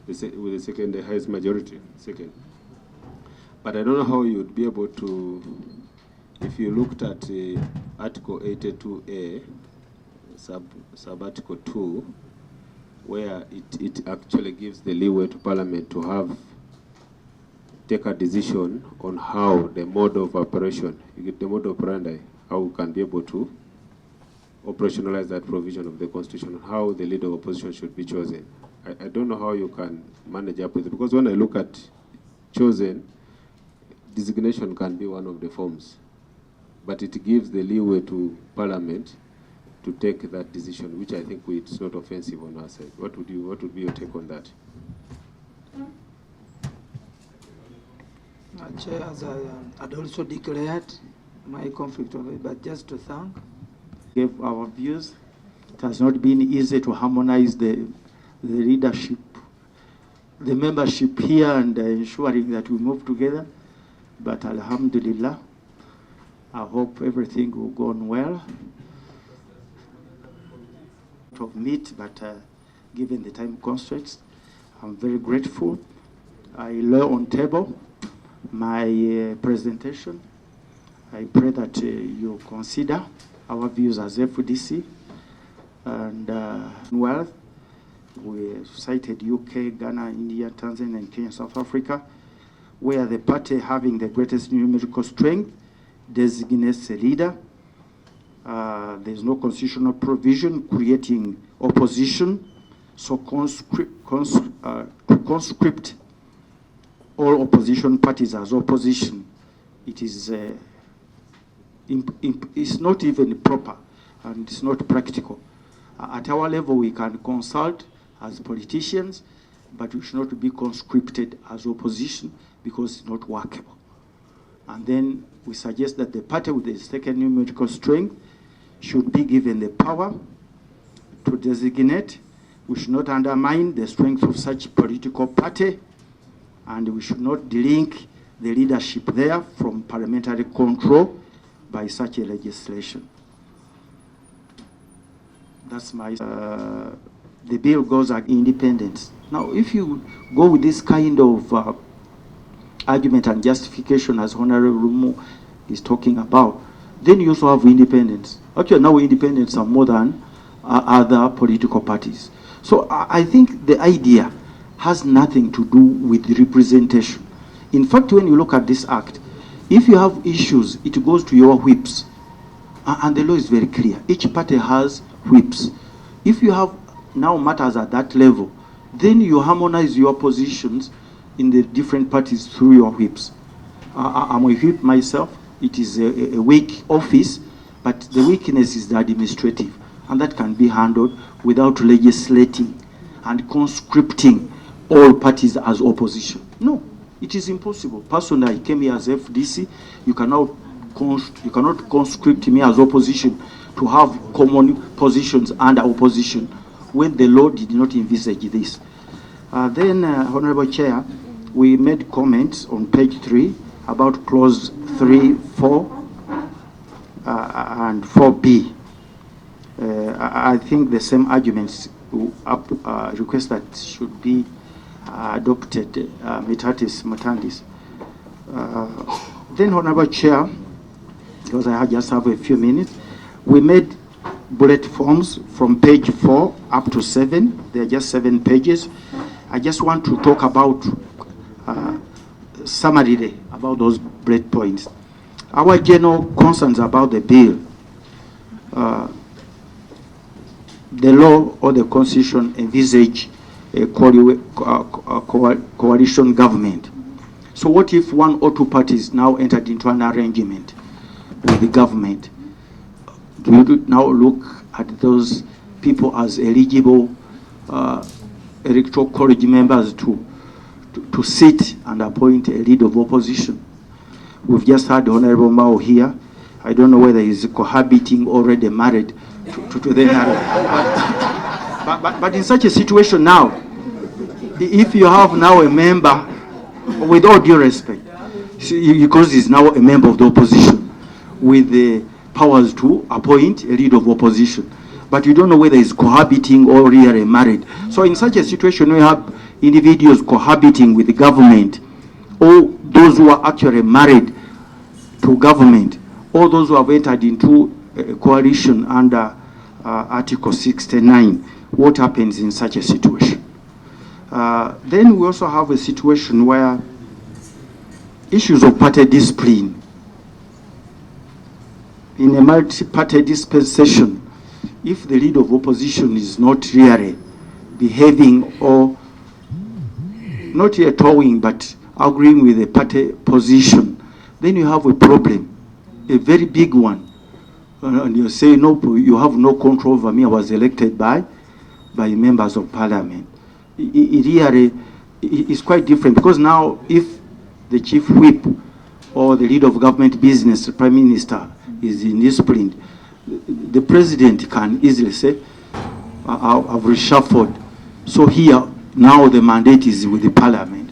Speaker 3: with the second highest majority, second. But I don't know how you would be able to, if you looked at Article 82A, sub-Article 2, where it actually gives the leeway to Parliament to take a decision on how the mode of operation, you get the mode operandi, how we can be able to operationalize that provision of the Constitution, how the leader of opposition should be chosen. I don't know how you can manage up with it, because when I look at chosen, designation can be one of the forms, but it gives the leeway to Parliament to take that decision, which I think it's not offensive on our side. What would be your take on that?
Speaker 9: Chair, as I had also declared my conflict of it, but just to thank, gave our views. It has not been easy to harmonize the leadership, the membership here, and ensuring that we move together. But Alhamdulillah, I hope everything will go on well. Of meat, but given the time constraints, I'm very grateful. I lay on table my presentation. I pray that you consider our views as FDC and wealth. We cited UK, Ghana, India, Tanzania, and Kenya, South Africa, where the party having the greatest numerical strength designates a leader. There's no constitutional provision creating opposition, so to conscript all opposition parties as opposition, it is it's not even proper and it's not practical. At our level, we can consult as politicians, but we should not be conscripted as opposition because it's not workable. And then we suggest that the party with the second numerical strength should be given the power to designate. We should not undermine the strength of such political party, and we should not delink the leadership there from parliamentary control by such a legislation. That's my, the bill goes at independence. Now, if you go with this kind of argument and justification as Honorable Rumo is talking about, then you also have independence. Actually, now independents are more than other political parties. So I think the idea has nothing to do with representation. In fact, when you look at this act, if you have issues, it goes to your whips. And the law is very clear. Each party has whips. If you have now matters at that level, then you harmonize your positions in the different parties through your whips. I'm a whip myself. It is a weak office, but the weakness is the administrative, and that can be handled without legislating and conscripting all parties as opposition. No, it is impossible. Personally, I came here as FDC. You cannot conscript me as opposition to have common positions under opposition when the law did not envisage this. Then, Honorable Chair, we made comments on page 3 about clause 3, 4, and 4B. I think the same arguments request that should be adopted, mutatis mutandis. Then, Honorable Chair, because I just have a few minutes, we made bullet forms from page 4 up to 7. They're just 7 pages. I just want to talk about summarily about those bullet points. Our general concerns about the bill, the law or the constitution envisage a coalition government. So what if one or two parties now entered into an arrangement with the government? Do you now look at those people as eligible electoral college members to sit and appoint a leader of opposition? We've just had Honorable Mao here. I don't know whether he's cohabiting, already married to the but in such a situation now, if you have now a member, with all due respect, because he's now a member of the opposition, with the powers to appoint a leader of opposition. But you don't know whether he's cohabiting or really married. So in such a situation, we have individuals cohabiting with the government, or those who are actually married to government, or those who have entered into a coalition under Article 69. What happens in such a situation? Then we also have a situation where issues of party discipline. In a multi-party dispensation, if the leader of opposition is not really behaving or not yet towing but agreeing with the party position, then you have a problem, a very big one. And you say, no, you have no control over me. I was elected by members of parliament. It really is quite different, because now if the chief whip or the leader of government business, the prime minister, is indisciplined, the president can easily say, I've reshuffled. So here, now the mandate is with the parliament,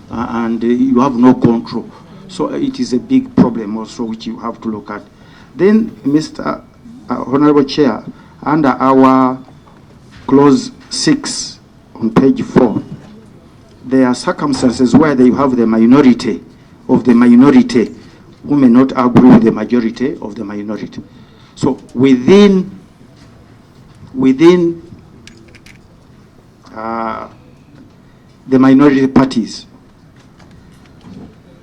Speaker 9: and you have no control. So it is a big problem also which you have to look at. Then, Mr. Honorable Chair, under our clause 6 on page 4, there are circumstances where you have the minority of the minority who may not agree with the majority of the minority. So within the minority parties,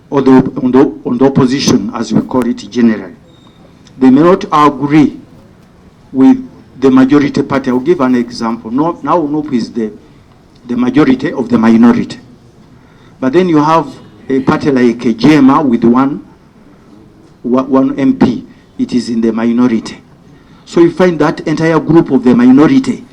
Speaker 9: or on the opposition, as we call it generally, they may not agree with the majority party. I'll give an example. Now NUP is the majority of the minority. But then you have a party like a JMA with one MP. It is in the minority. So you find that entire group of the minority,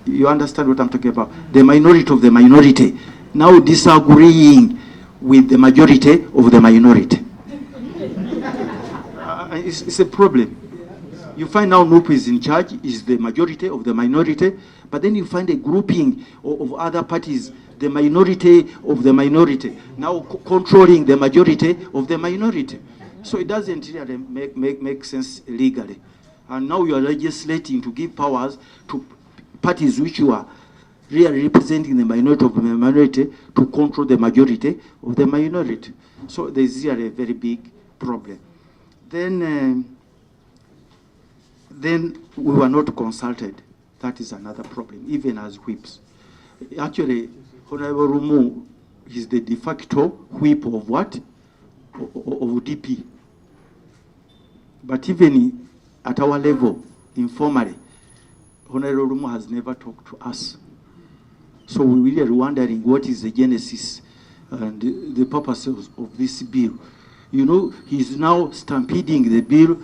Speaker 9: you understand what I'm talking about? The minority of the minority now disagreeing with the majority of the minority. It's a problem. You find now NUP is in charge, is the majority of the minority, but then you find a grouping of other parties, the minority of the minority, now controlling the majority of the minority. So it doesn't really make sense legally. And now you are legislating to give powers to parties which you are really representing the minority of the minority to control the majority of the minority. So there's really a very big problem. Then we were not consulted. That is another problem, even as whips. Actually, Honorable Rumu is the de facto whip of what? Of DP. But even at our level, informally, Honorable Rumu has never talked to us. So we really are wondering what is the genesis and the purposes of this bill. You know, he's now stampeding the bill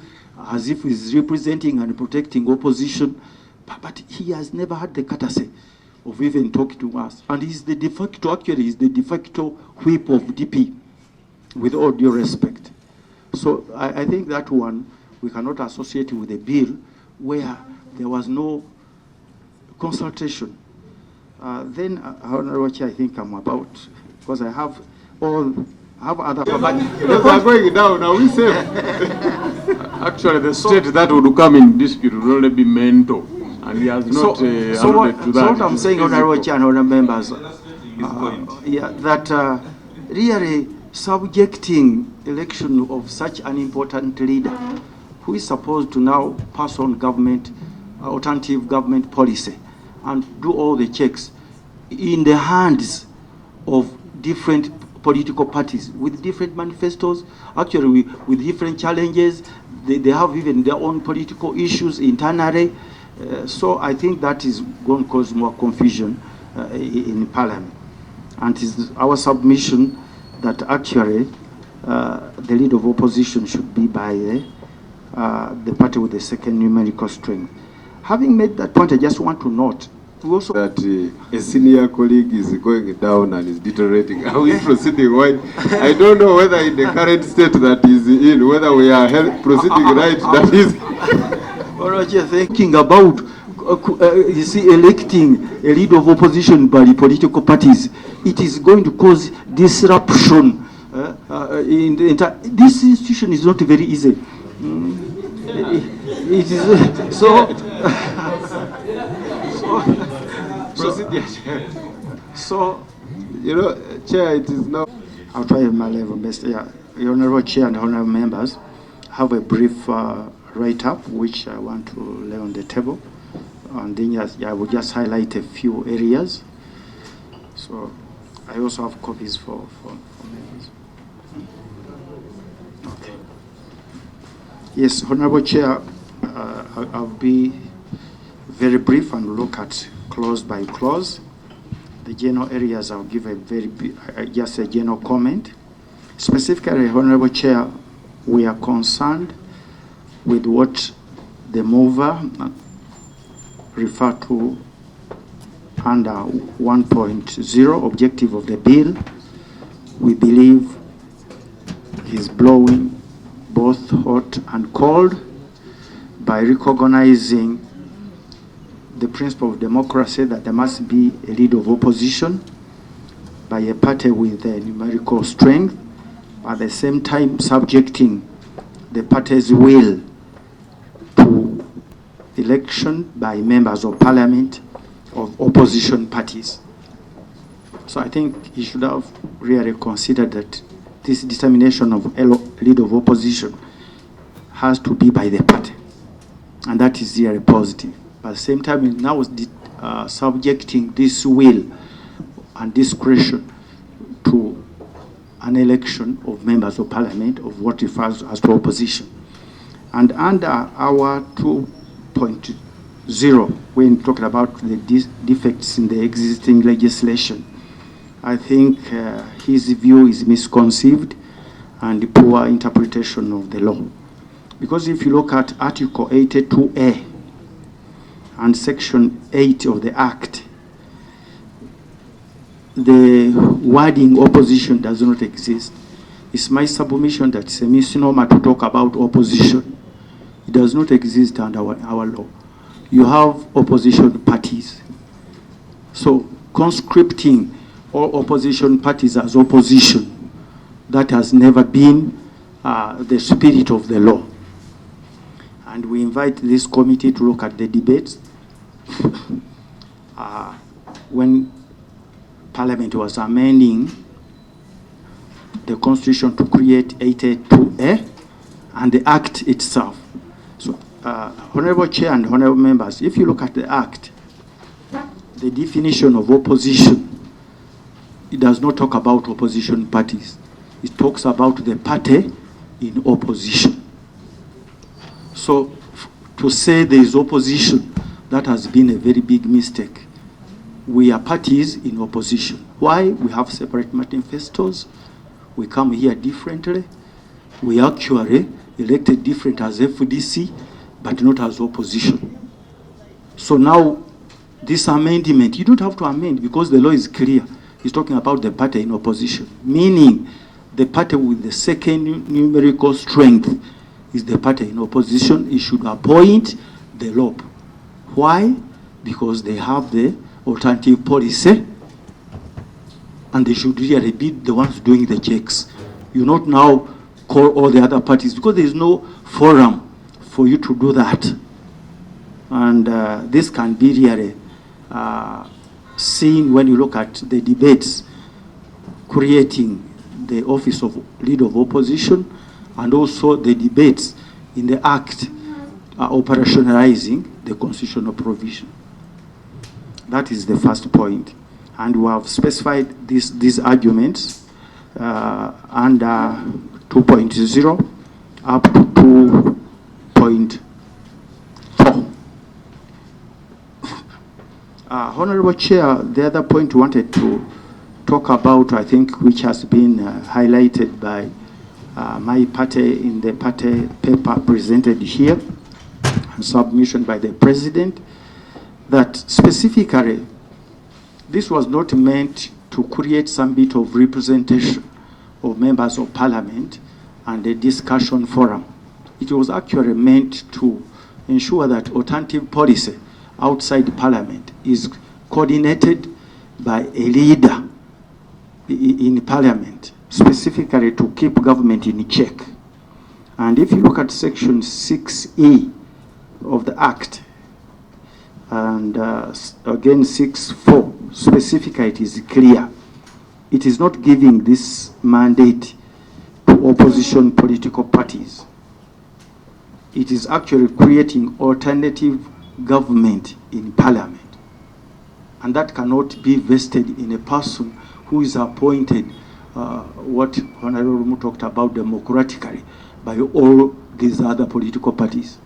Speaker 9: as if he's representing and protecting opposition, but he has never had the courtesy of even talking to us. And he's the de facto, actually, he's the de facto whip of DP, with all due respect. So I think that one we cannot associate with a bill where there was no consultation. Then, Honorable Chair, I think I'm about, because I have other...
Speaker 3: They are going down, now we say. Actually, the state that would come in dispute would only be mental, and he has not alluded to that.
Speaker 9: So what I'm saying, Honorable Chair and Honorable Members, that really subjecting election of such an important leader, who is supposed to now pass on government, alternative government policy, and do all the checks in the hands of different political parties with different manifestos, actually with different challenges. They have even their own political issues internally. So I think that is going to cause more confusion in Parliament. And it is our submission that actually the leader of opposition should be by the party with the second numerical strength. Having made that point, I just want to note also
Speaker 3: that a senior colleague is going down and is deteriorating. Are we proceeding right? I don't know whether in the current state that is in, whether we are proceeding right. That is.
Speaker 9: Well, thinking about you see, electing a leader of opposition by the political parties, it is going to cause disruption This institution is not very easy. It is so,
Speaker 3: you know, Chair, it is not.
Speaker 9: I'll try my level best. Yeah, Your Honorable Chair and Honorable members, have a brief write-up which I want to lay on the table, and then I will just highlight a few areas. So I also have copies for members. Okay. Yes, Honorable Chair, I'll be very brief and look at clause by clause. The general areas I'll give a just a general comment. Specifically, Honorable Chair, we are concerned with what the mover referred to under 1.0 objective of the bill. We believe he's blowing both hot and cold by recognizing the principle of democracy that there must be a leader of opposition by a party with a numerical strength, at the same time subjecting the party's will to election by members of parliament of opposition parties. So I think he should have really considered that this determination of leader of opposition has to be by the party, and that is really positive. But at the same time, it now is subjecting this will and discretion to an election of members of parliament of what refers as to opposition. And under our 2.0, when talking about the defects in the existing legislation, I think his view is misconceived and poor interpretation of the law. Because if you look at Article 82A and Section 8 of the Act, the wording opposition does not exist. It's my submission that it's a misnomer to talk about opposition. It does not exist under our law. You have opposition parties. So conscripting all opposition parties as opposition, that has never been the spirit of the law. And we invite this committee to look at the debates. When Parliament was amending the Constitution to create 82A and the Act itself. So, Honorable Chair and Honorable members, if you look at the Act, the definition of opposition, it does not talk about opposition parties. It talks about the party in opposition. So, to say there is opposition, that has been a very big mistake. We are parties in opposition. Why? We have separate manifestos. We come here differently. We actually elected different as FDC, but not as opposition. So now, this amendment, you don't have to amend because the law is clear. It's talking about the party in opposition, meaning the party with the second numerical strength is the party in opposition. It should appoint the LOP. Why? Because they have the alternative policy, and they should really be the ones doing the checks. You not now call all the other parties because there is no forum for you to do that. And this can be really seen when you look at the debates creating the office of leader of opposition, and also the debates in the Act operationalizing the constitutional provision. That is the first point. And we have specified these arguments under 2.0 up to 2.4. Honorable Chair, the other point we wanted to talk about, I think, which has been highlighted by my party in the party paper presented here, and submission by the President, that specifically this was not meant to create some bit of representation of members of parliament and a discussion forum. It was actually meant to ensure that alternative policy outside parliament is coordinated by a leader in parliament, specifically specifically to keep government in check. And if you look at Section 6E of the Act, and again 6.4, specifically it is clear. It is not giving this mandate to opposition political parties. It is actually creating alternative government in parliament. And that cannot be vested in a person who is appointed, what Honorable Mu talked about democratically, by all these other political parties.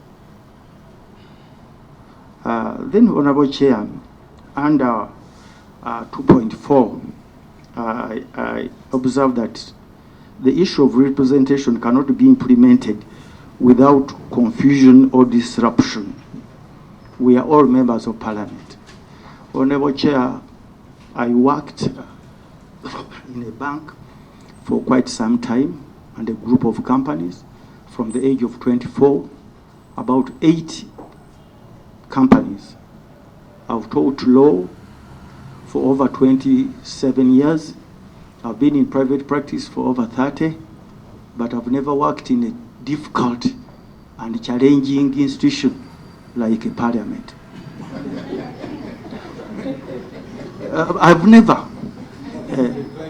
Speaker 9: Then, Honorable Chair, under 2.4, I observe that the issue of representation cannot be implemented without confusion or disruption. We are all members of Parliament. Honorable Chair, I worked in a bank for quite some time and a group of companies from the age of 24, about 8 companies. I've taught law for over 27 years. I've been in private practice for over 30, but I've never worked in a difficult and challenging institution like a parliament. I've never.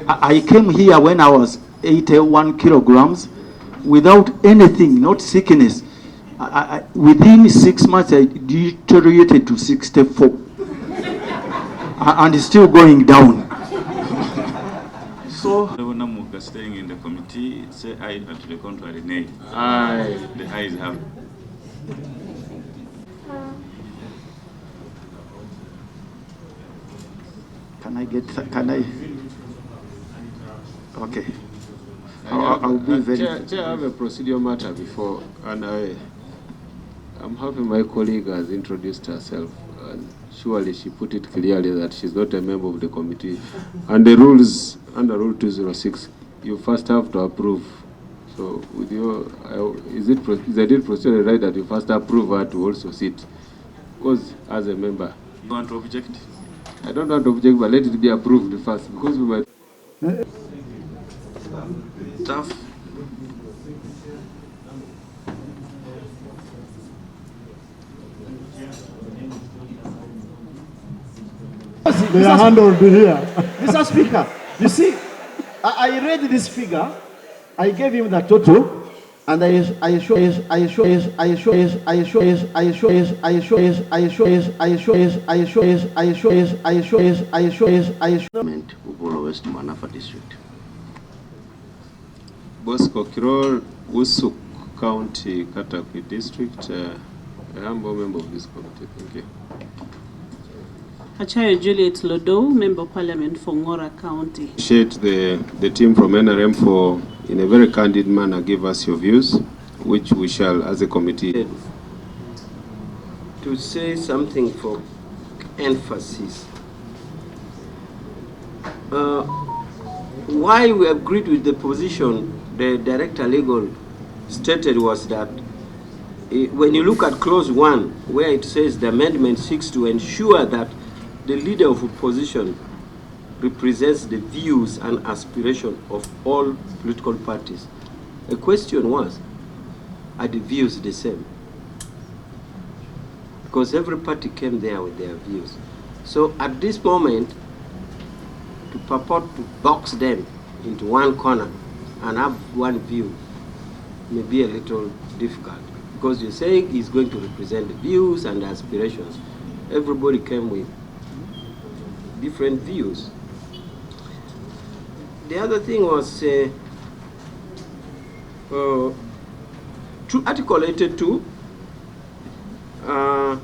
Speaker 9: I came here when I was 81 kilograms without anything, not sickness. Within 6 months, I deteriorated to 64. And it's still going down. So,
Speaker 4: staying in the committee, say aye, and to the contrary, nay.
Speaker 3: Aye.
Speaker 4: The ayes have.
Speaker 9: Can I? Okay. I'll be very...
Speaker 3: Chair, I have a procedural matter before, and I'm happy my colleague has introduced herself, and surely she put it clearly that she's not a member of the committee. And the rules, under Rule 206, you first have to approve. So, with your, is it procedurally right that you first approve her to also sit? Because as a member...
Speaker 4: You want to object?
Speaker 3: I don't want to object, but let it be approved first, because we might...
Speaker 4: Staff.
Speaker 14: They are handled here. Mr. Speaker, you see, I read this figure, I gave him the total, and I show
Speaker 8: West Manafa District.
Speaker 3: Bosco Kirol, Usuk County, Katakwi District, a humble member of this committee. Thank you.
Speaker 15: Achayo Juliet Lodo, Member of Parliament for Ngora County.
Speaker 3: Appreciate the team from NRM for, in a very candid manner, give us your views, which we shall, as a committee.
Speaker 16: To say something for emphasis. Why we agreed with the position the Director Legal stated was that when you look at clause 1, where it says the amendment seeks to ensure that the leader of opposition represents the views and aspirations of all political parties. The question was, are the views the same? Because every party came there with their views. So at this moment, to purport to box them into one corner and have one view may be a little difficult. Because you're saying he's going to represent the views and the aspirations. Everybody came with different views. The other thing was Article 82 of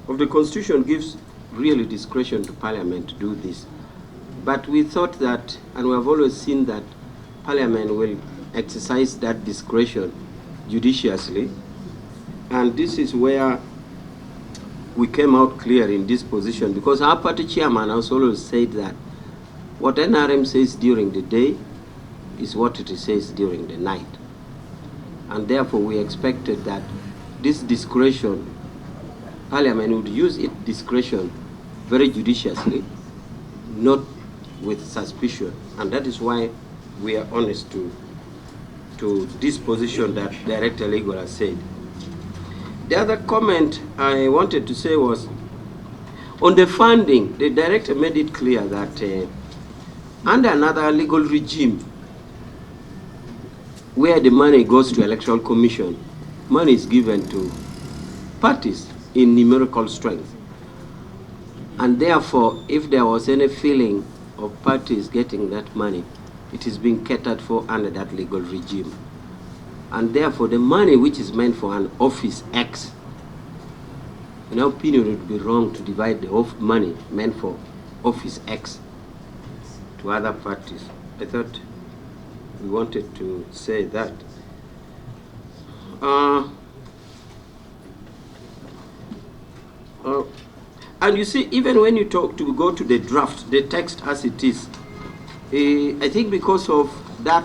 Speaker 16: the Constitution gives really discretion to Parliament to do this. But we thought that, and we have always seen that Parliament will exercise that discretion judiciously, and this is where we came out clear in this position, because our party chairman has always said that what NRM says during the day is what it says during the night. And therefore we expected that this discretion, Parliament would use its discretion very judiciously, not with suspicion. And that is why we are honest to this position that Director Legal has said. The other comment I wanted to say was, on the funding, the director made it clear that under another legal regime, where the money goes to Electoral Commission, money is given to parties in numerical strength. And therefore, if there was any feeling of parties getting that money, it is being catered for under that legal regime. And therefore, the money which is meant for an office X, in our opinion, it would be wrong to divide the money meant for office X to other parties. I thought we wanted to say that. And you see, even when you go to the draft, the text as it is, I think because of that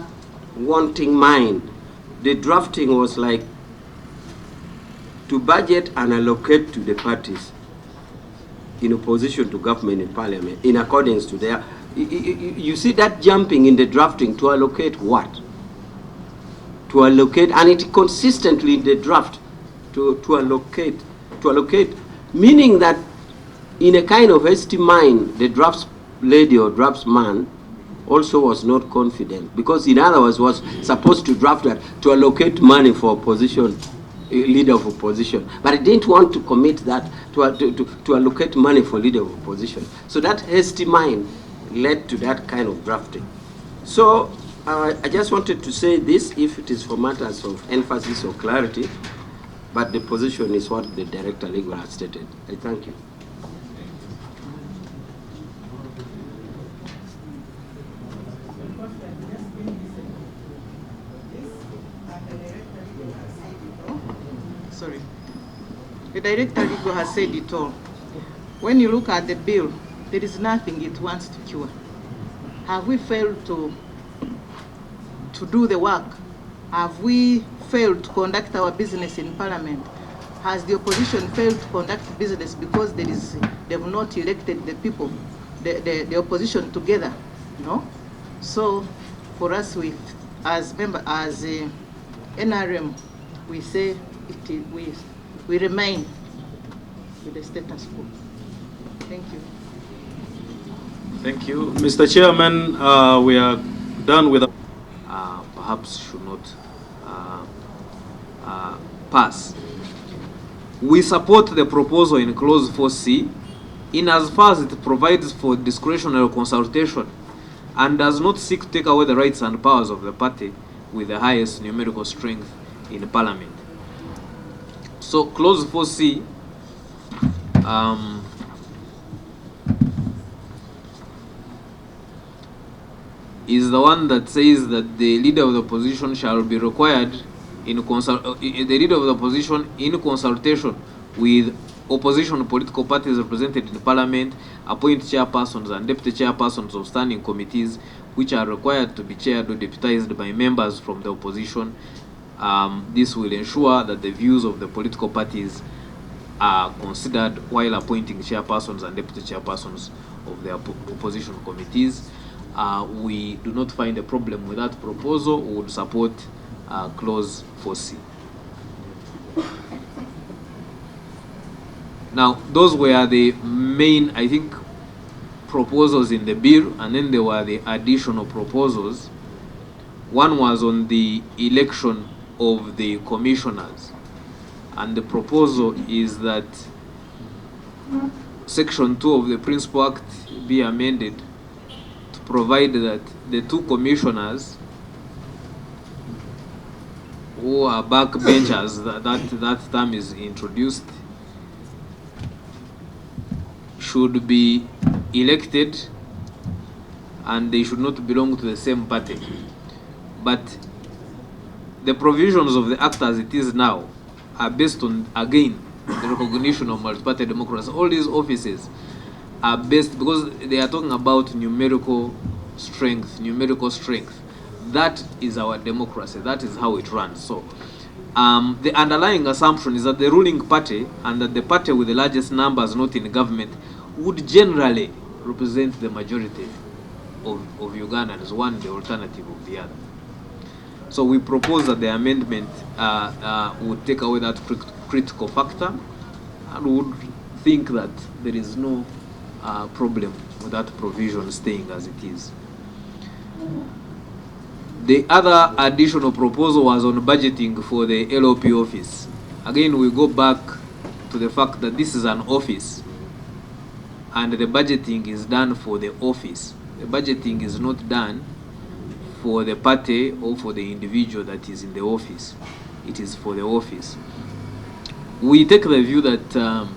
Speaker 16: wanting mind, the drafting was like to budget and allocate to the parties in opposition to government in parliament, in accordance to their, you see that jumping in the drafting to allocate what? To allocate, and it consistently in the draft, to allocate, meaning that in a kind of hasty mind, the drafts lady or draftsman also was not confident, because in other words was supposed to draft that to allocate money for opposition, leader of opposition, but I didn't want to commit that to allocate money for leader of opposition. So that hasty mind led to that kind of drafting. So I just wanted to say this, if it is for matters of emphasis or clarity, but the position is what the Director Legal has stated. I thank you.
Speaker 17: Sorry. The Director Legal has said it all. When you look at the bill, there is nothing it wants to cure. Have we failed to do the work? Have we failed to conduct our business in Parliament? Has the opposition failed to conduct business because they have not elected the people, the opposition together? No. So for us, as NRM, we say we remain with the status quo. Thank you.
Speaker 18: Thank you, Mr. Chairman. We are done with. Perhaps should not pass. We support the proposal in clause 4C in as far as it provides for discretionary consultation and does not seek to take away the rights and powers of the party with the highest numerical strength in Parliament. So clause 4C is the one that says that the leader of the opposition shall be required in consultation with opposition political parties represented in Parliament, appoint chairpersons and deputy chairpersons of standing committees, which are required to be chaired or deputized by members from the opposition. This will ensure that the views of the political parties are considered while appointing chairpersons and deputy chairpersons of the opposition committees. We do not find a problem with that proposal. We would support clause 4C. Now, those were the main, I think, proposals in the bill, and then there were the additional proposals. One was on the election of the commissioners, and the proposal is that Section 2 of the Principal Act be amended to provide that the two commissioners who are backbenchers, that term is introduced, should be elected and they should not belong to the same party. But the provisions of the Act as it is now are based on, again, the recognition of multi-party democracy. All these offices are based, because they are talking about numerical strength. That is our democracy. That is how it runs. So the underlying assumption is that the ruling party and that the party with the largest numbers not in government would generally represent the majority of Ugandans want the alternative of the other. So we propose that the amendment would take away that critical factor, and would think that there is no problem with that provision staying as it is. The other additional proposal was on budgeting for the LOP office. Again, we go back to the fact that this is an office, and the budgeting is done for the office. The budgeting is not done for the party or for the individual that is in the office. It is for the office. We take the view that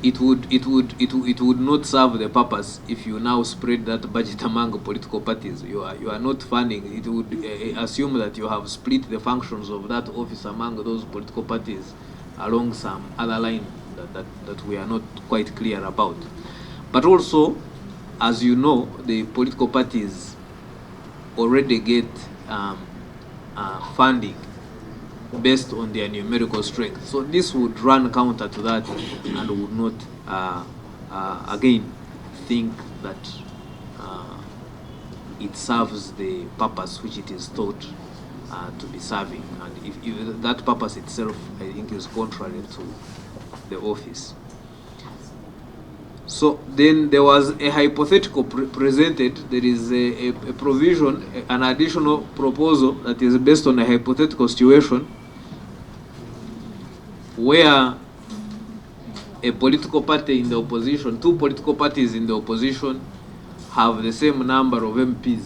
Speaker 18: it would not serve the purpose if you now spread that budget among political parties. You are not funding. It would assume that you have split the functions of that office among those political parties along some other line that we are not quite clear about. But also, as you know, the political parties already get funding based on their numerical strength. So this would run counter to that, and would not, again, think that it serves the purpose which it is thought to be serving. And if that purpose itself, I think, is contrary to the office. So then there was a hypothetical presented. There is a provision, an additional proposal that is based on a hypothetical situation where a political party in the opposition, two political parties in the opposition, have the same number of MPs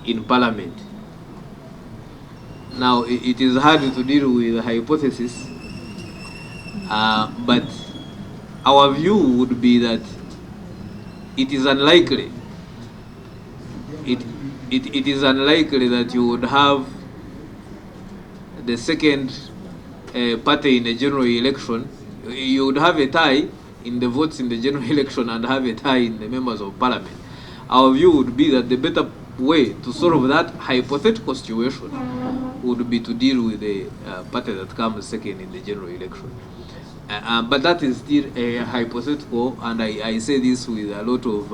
Speaker 18: in parliament. Now, it is hard to deal with hypothesis, but our view would be that it is unlikely. It is unlikely that you would have the second party in a general election. You would have a tie in the votes in the general election and have a tie in the members of parliament. Our view would be that the better way to solve that hypothetical situation would be to deal with the party that comes second in the general election. But that is still a hypothetical, and I say this with a lot of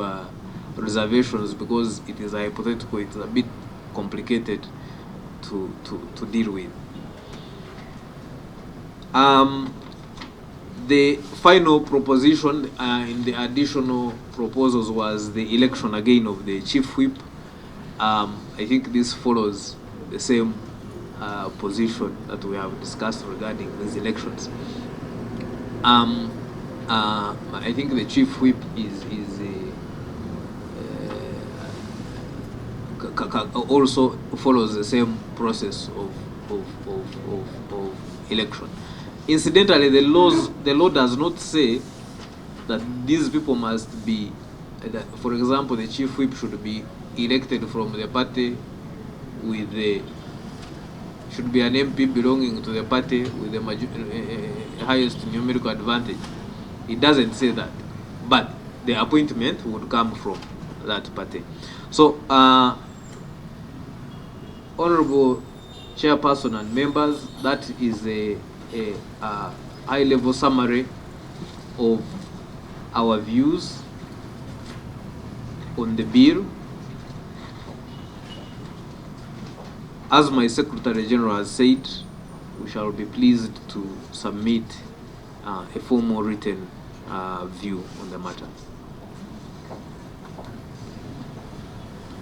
Speaker 18: reservations, because it is a hypothetical. It's a bit complicated to deal with. The final proposition in the additional proposals was the election again of the chief whip. I think this follows the same position that we have discussed regarding these elections. I think the chief whip also follows the same process of election. Incidentally, the law does not say that these people must be, for example, the chief whip should be elected from the party with the, should be an MP belonging to the party with the highest numerical advantage. It doesn't say that, but the appointment would come from that party. So, Honorable Chairperson and members, that is a high-level summary of our views on the bill. As my Secretary General has said, we shall be pleased to submit a formal written view on the matter.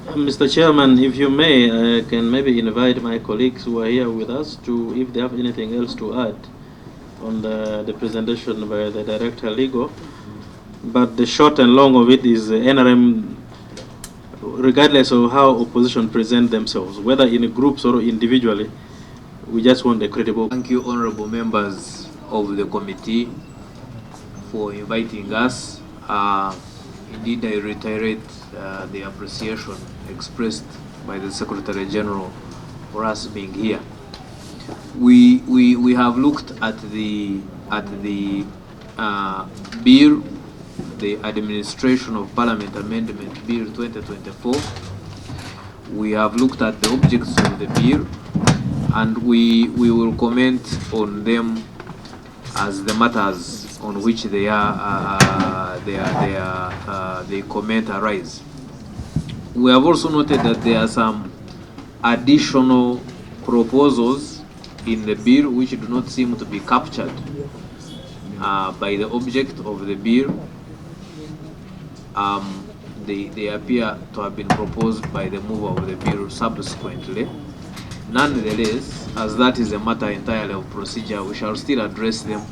Speaker 19: Mr. Chairman, if you may, I can maybe invite my colleagues who are here with us to, if they have anything else to add on the presentation by the Director Legal. But the short and long of it is NRM, regardless of how opposition present themselves, whether in groups or individually, we just want a credible.
Speaker 18: Thank you, honorable members of the committee, for inviting us. Indeed, I reiterate the appreciation expressed by the Secretary General for us being here. We have looked at the bill, the Administration of Parliament Amendment Bill 2024. We have looked at the objects of the bill, and we will comment on them as the matters on which they are they comment arise. We have also noted that there are some additional proposals in the bill which do not seem to be captured by the object of the bill. They appear to have been proposed by the mover of the bill subsequently. Nonetheless, as that is a matter entirely of procedure, we shall still address them,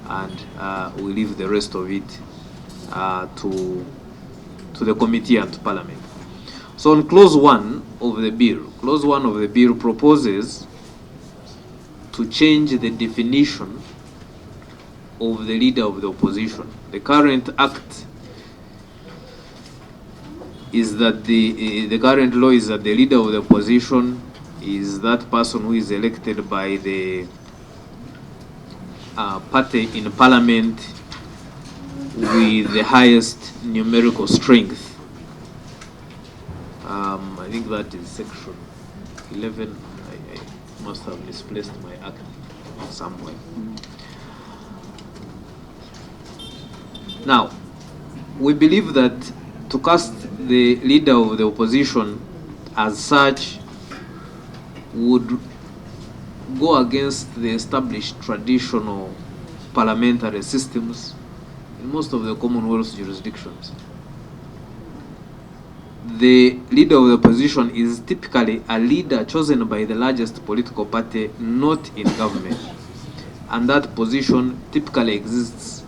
Speaker 18: and we leave the rest of it to the committee and to Parliament. So on clause 1 of the bill proposes to change the definition of the leader of the opposition. The current act is that the current law is that the leader of the opposition is that person who is elected by the party in Parliament with the highest numerical strength. I think that is section 11. I must have misplaced my act somewhere. Now, we believe that to cast the leader of the opposition as such would go against the established traditional parliamentary systems in most of the Commonwealth jurisdictions. The leader of the opposition is typically a leader chosen by the largest political party not in government, and that position typically exists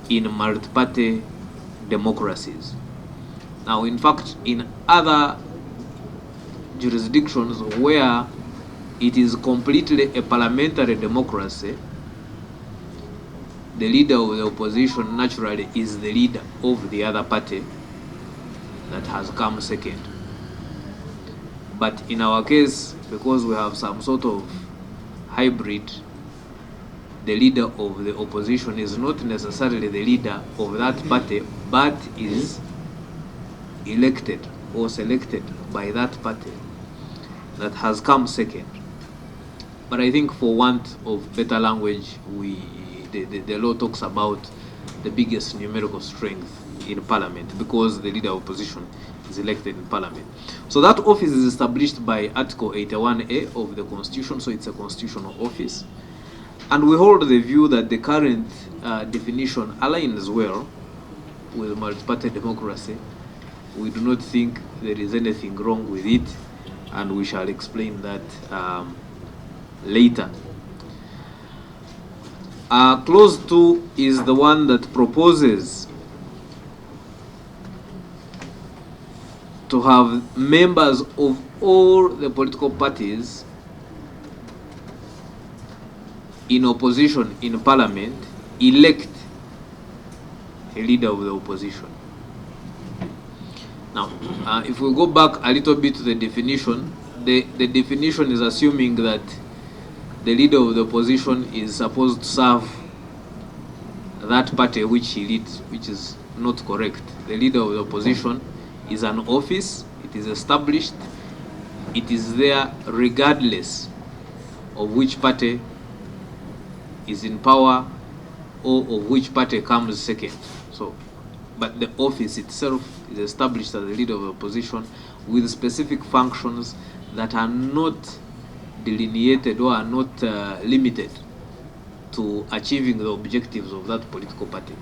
Speaker 18: in multi-party democracies. Now, in fact, in other jurisdictions where it is completely a parliamentary democracy, the leader of the opposition naturally is the leader of the other party that has come second. But in our case, because we have some sort of hybrid, the leader of the opposition is not necessarily the leader of that party, but is elected or selected by that party that has come second. But I think for want of better language, the law talks about the biggest numerical strength in Parliament, because the leader of opposition is elected in Parliament. So that office is established by Article 81A of the Constitution, so it's a constitutional office. And we hold the view that the current definition aligns well with multi-party democracy. We do not think there is anything wrong with it, and we shall explain that later. Clause 2 is the one that proposes to have members of all the political parties in opposition in Parliament elect a leader of the opposition. Now, if we go back a little bit to the definition, the definition is assuming that the leader of the opposition is supposed to serve that party which he leads, which is not correct. The leader of the opposition is an office, it is established, it is there regardless of which party is in power or of which party comes second. So, but the office itself is established as the leader of the opposition with specific functions that are not delineated or are not limited to achieving the objectives of that political party.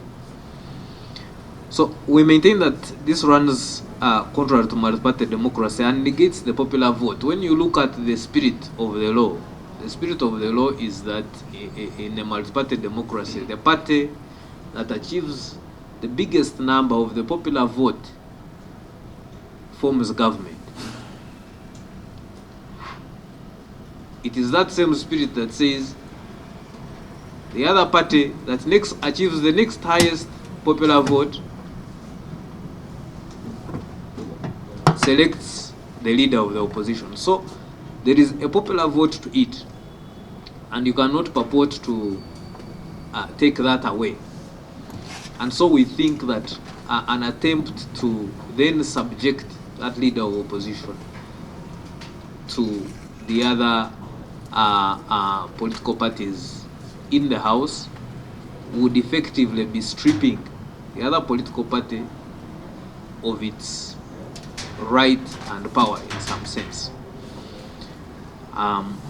Speaker 18: So we maintain that this runs contrary to multi-party democracy and negates the popular vote. When you look at the spirit of the law is that in a multi-party democracy, the party that achieves the biggest number of the popular vote forms government. It is that same spirit that says the other party that next achieves the next highest popular vote selects the leader of the opposition. So there is a popular vote to it, and you cannot purport to take that away. And so we think that an attempt to then subject that leader of opposition to the other political parties in the House would effectively be stripping the other political party of its right and power in some sense.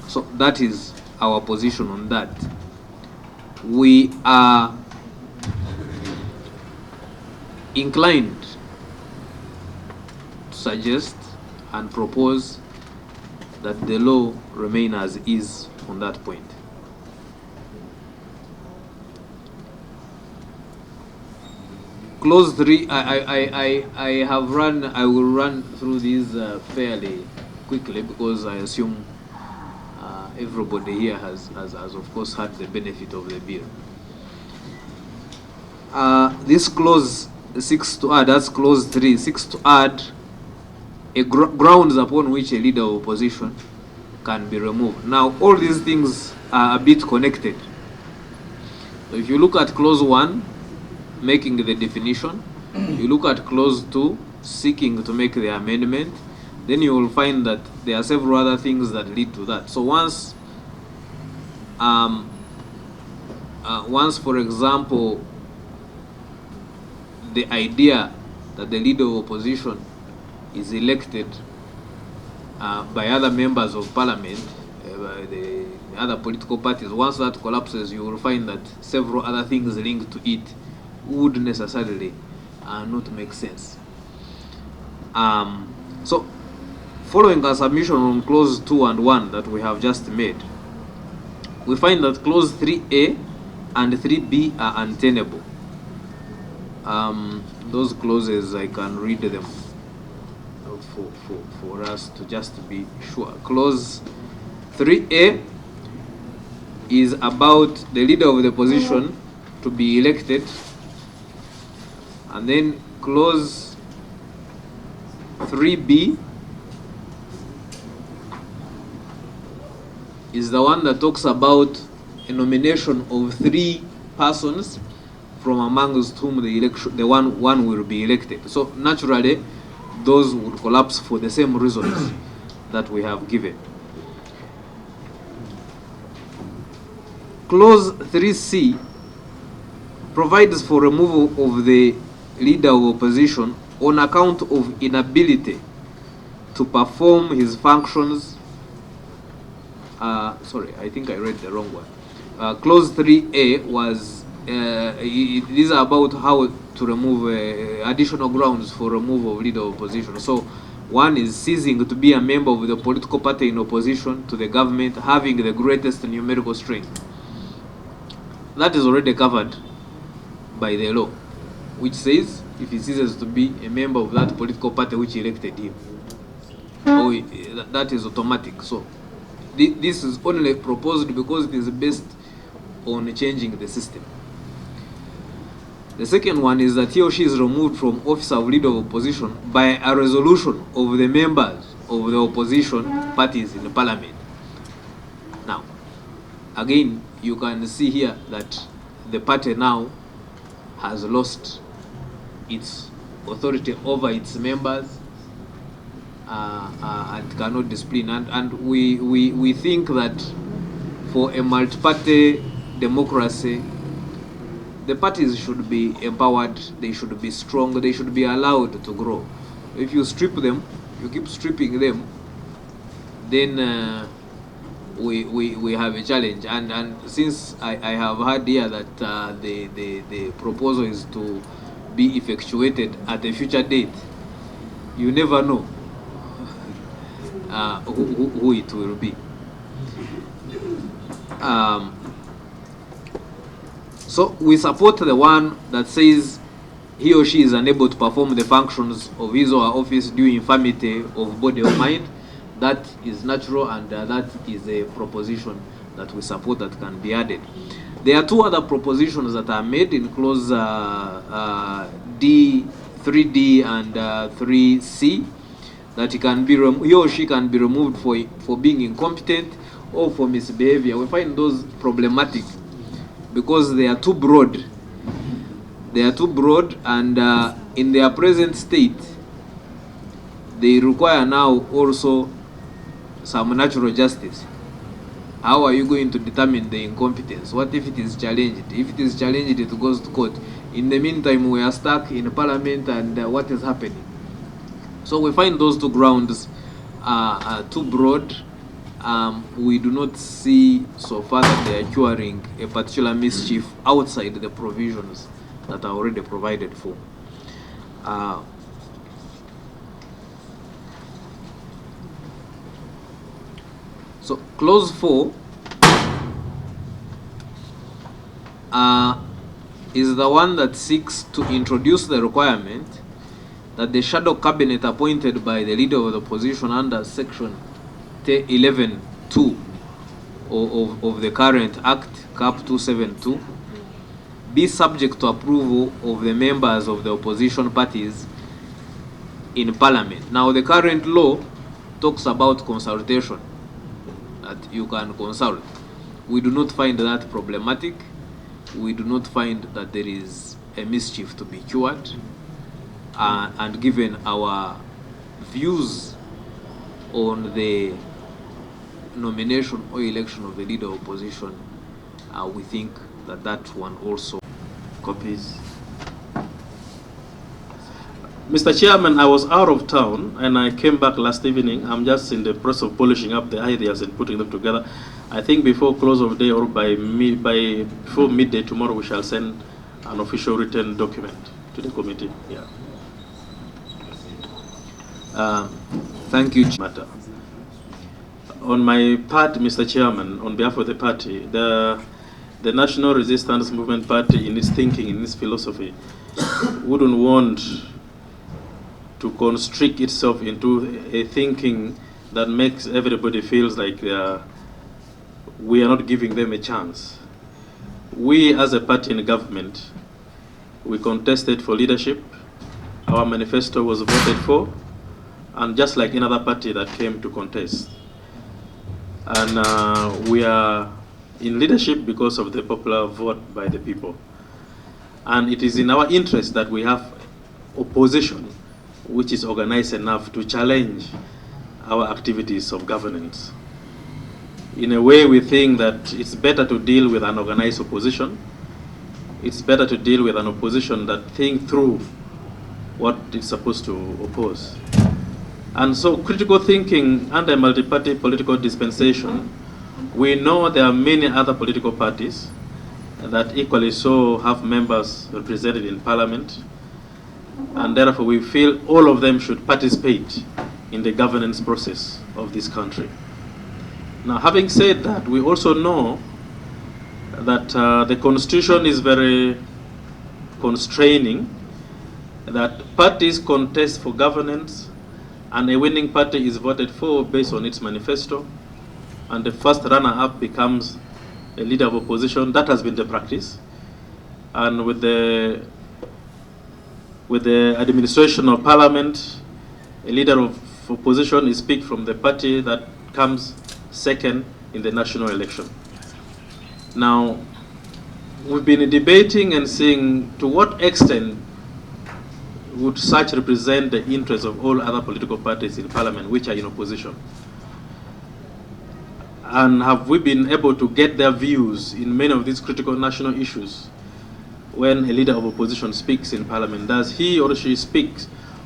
Speaker 18: So that is our position on that. We are inclined to suggest and propose that the law remain as is on that point. Clause 3, I will run through these fairly quickly because I assume everybody here has of course had the benefit of the bill. This clause seeks to add, that's clause 3, seeks to add a grounds upon which a leader of opposition can be removed. Now, all these things are a bit connected. So if you look at clause 1, making the definition, you look at clause 2, seeking to make the amendment, then you will find that there are several other things that lead to that. So once, for example, the idea that the leader of opposition is elected by other members of parliament, by the other political parties, once that collapses, you will find that several other things linked to it would necessarily not make sense. So, following our submission on clause 2 and 1 that we have just made, we find that clause 3A and 3B are untenable. Those clauses, I can read them for us to just be sure. Clause 3A is about the leader of the opposition to be elected, and then clause 3B is the one that talks about a nomination of 3 persons from amongst whom the one will be elected. So naturally, those would collapse for the same reasons that we have given. Clause 3C provides for removal of the leader of opposition on account of inability to perform his functions. Sorry, I think I read the wrong one. Clause 3A was, these are about how to remove additional grounds for removal of leader of opposition. So one is ceasing to be a member of the political party in opposition to the government, having the greatest numerical strength. That is already covered by the law, which says if he ceases to be a member of that political party which elected him, that is automatic. So this is only proposed because it is based on changing the system. The second one is that he or she is removed from office of leader of opposition by a resolution of the members of the opposition parties in the parliament. Now, again, you can see here that the party now has lost its authority over its members and cannot discipline. And we think that for a multi-party democracy, the parties should be empowered, they should be strong, they should be allowed to grow. If you strip them, you keep stripping them, then we have a challenge. And since I have heard here that the proposal is to be effectuated at a future date, you never know who it will be. So we support the one that says he or she is unable to perform the functions of his or her office due infirmity of body or mind. That is natural, and that is a proposition that we support that can be added. There are 2 other propositions that are made in clause 3D and 3C, that he or she can be removed for being incompetent or for misbehavior. We find those problematic because they are too broad. They are too broad, and in their present state, they require now also some natural justice. How are you going to determine the incompetence? What if it is challenged? If it is challenged, it goes to court. In the meantime, we are stuck in Parliament, and what is happening? So we find those two grounds too broad. We do not see so far that they are curing a particular mischief outside the provisions that are already provided for. So clause 4 is the one that seeks to introduce the requirement that the shadow cabinet appointed by the leader of the opposition under section 11.2 of the current Act, Cap 272, be subject to approval of the members of the opposition parties in Parliament. Now, the current law talks about consultation, that you can consult. We do not find that problematic. We do not find that there is a mischief to be cured. And given our views on the nomination or election of the leader of opposition, we think that that one also
Speaker 19: copies. Mr. Chairman, I was out of town and I came back last evening. I'm just in the process of polishing up the ideas and putting them together. I think before close of day or before midday tomorrow, we shall send an official written document to the committee. Yeah.
Speaker 18: Thank you,
Speaker 19: Matter. On my part, Mr. Chairman, on behalf of the party, the National Resistance Movement Party, in its thinking, in its philosophy, wouldn't want to constrict itself into a thinking that makes everybody feels like we are not giving them a chance. We, as a party in government, we contested for leadership. Our manifesto was voted for, and just like another party that came to contest. And we are in leadership because of the popular vote by the people. And it is in our interest that we have opposition which is organized enough to challenge our activities of governance. In a way, we think that it's better to deal with an organized opposition. It's better to deal with an opposition that think through what it's supposed to oppose. And so critical thinking under multi-party political dispensation, we know there are many other political parties that equally so have members represented in Parliament, and therefore we feel all of them should participate in the governance process of this country. Now, having said that, we also know that the Constitution is very constraining, that parties contest for governance, and a winning party is voted for based on its manifesto, and the first runner-up becomes a leader of opposition. That has been the practice. And with the administration of Parliament, a leader of opposition is picked from the party that comes second in the national election. Now, we've been debating and seeing to what extent would such represent the interests of all other political parties in Parliament which are in opposition. And have we been able to get their views in many of these critical national issues? When a leader of opposition speaks in Parliament, does he or she speak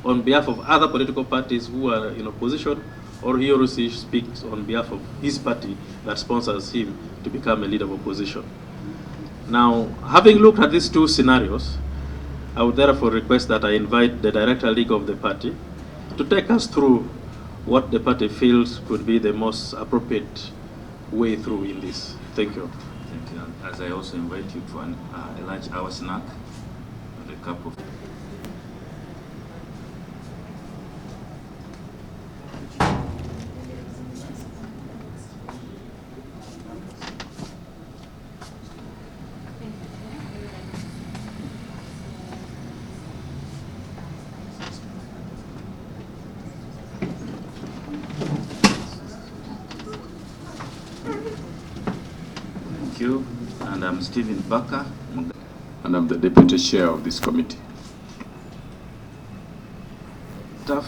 Speaker 19: on behalf of other political parties who are in opposition, or he or she speaks on behalf of his party that sponsors him to become a leader of opposition? Now, having looked at these two scenarios, I would therefore request that I invite the Director League of the party to take us through what the party feels could be the most appropriate way through in this. Thank you.
Speaker 4: Thank you. As I also invite you to a large hour snack and a cup of... Thank you. And I'm Stephen Baker.
Speaker 6: And I'm the Deputy Chair of this committee.
Speaker 4: Staff.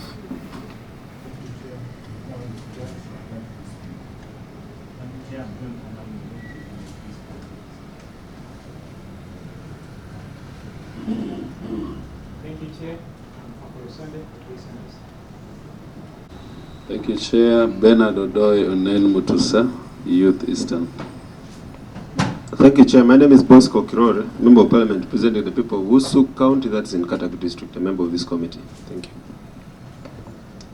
Speaker 3: Thank you, Chair. Bernard Odoi Onen Mutusa, Youth Eastern.
Speaker 16: Thank you, Chair. My name is Bosco Kirore, Member of Parliament, representing the people of Wusuk County, that's in Kataku District, a member of this committee. Thank you.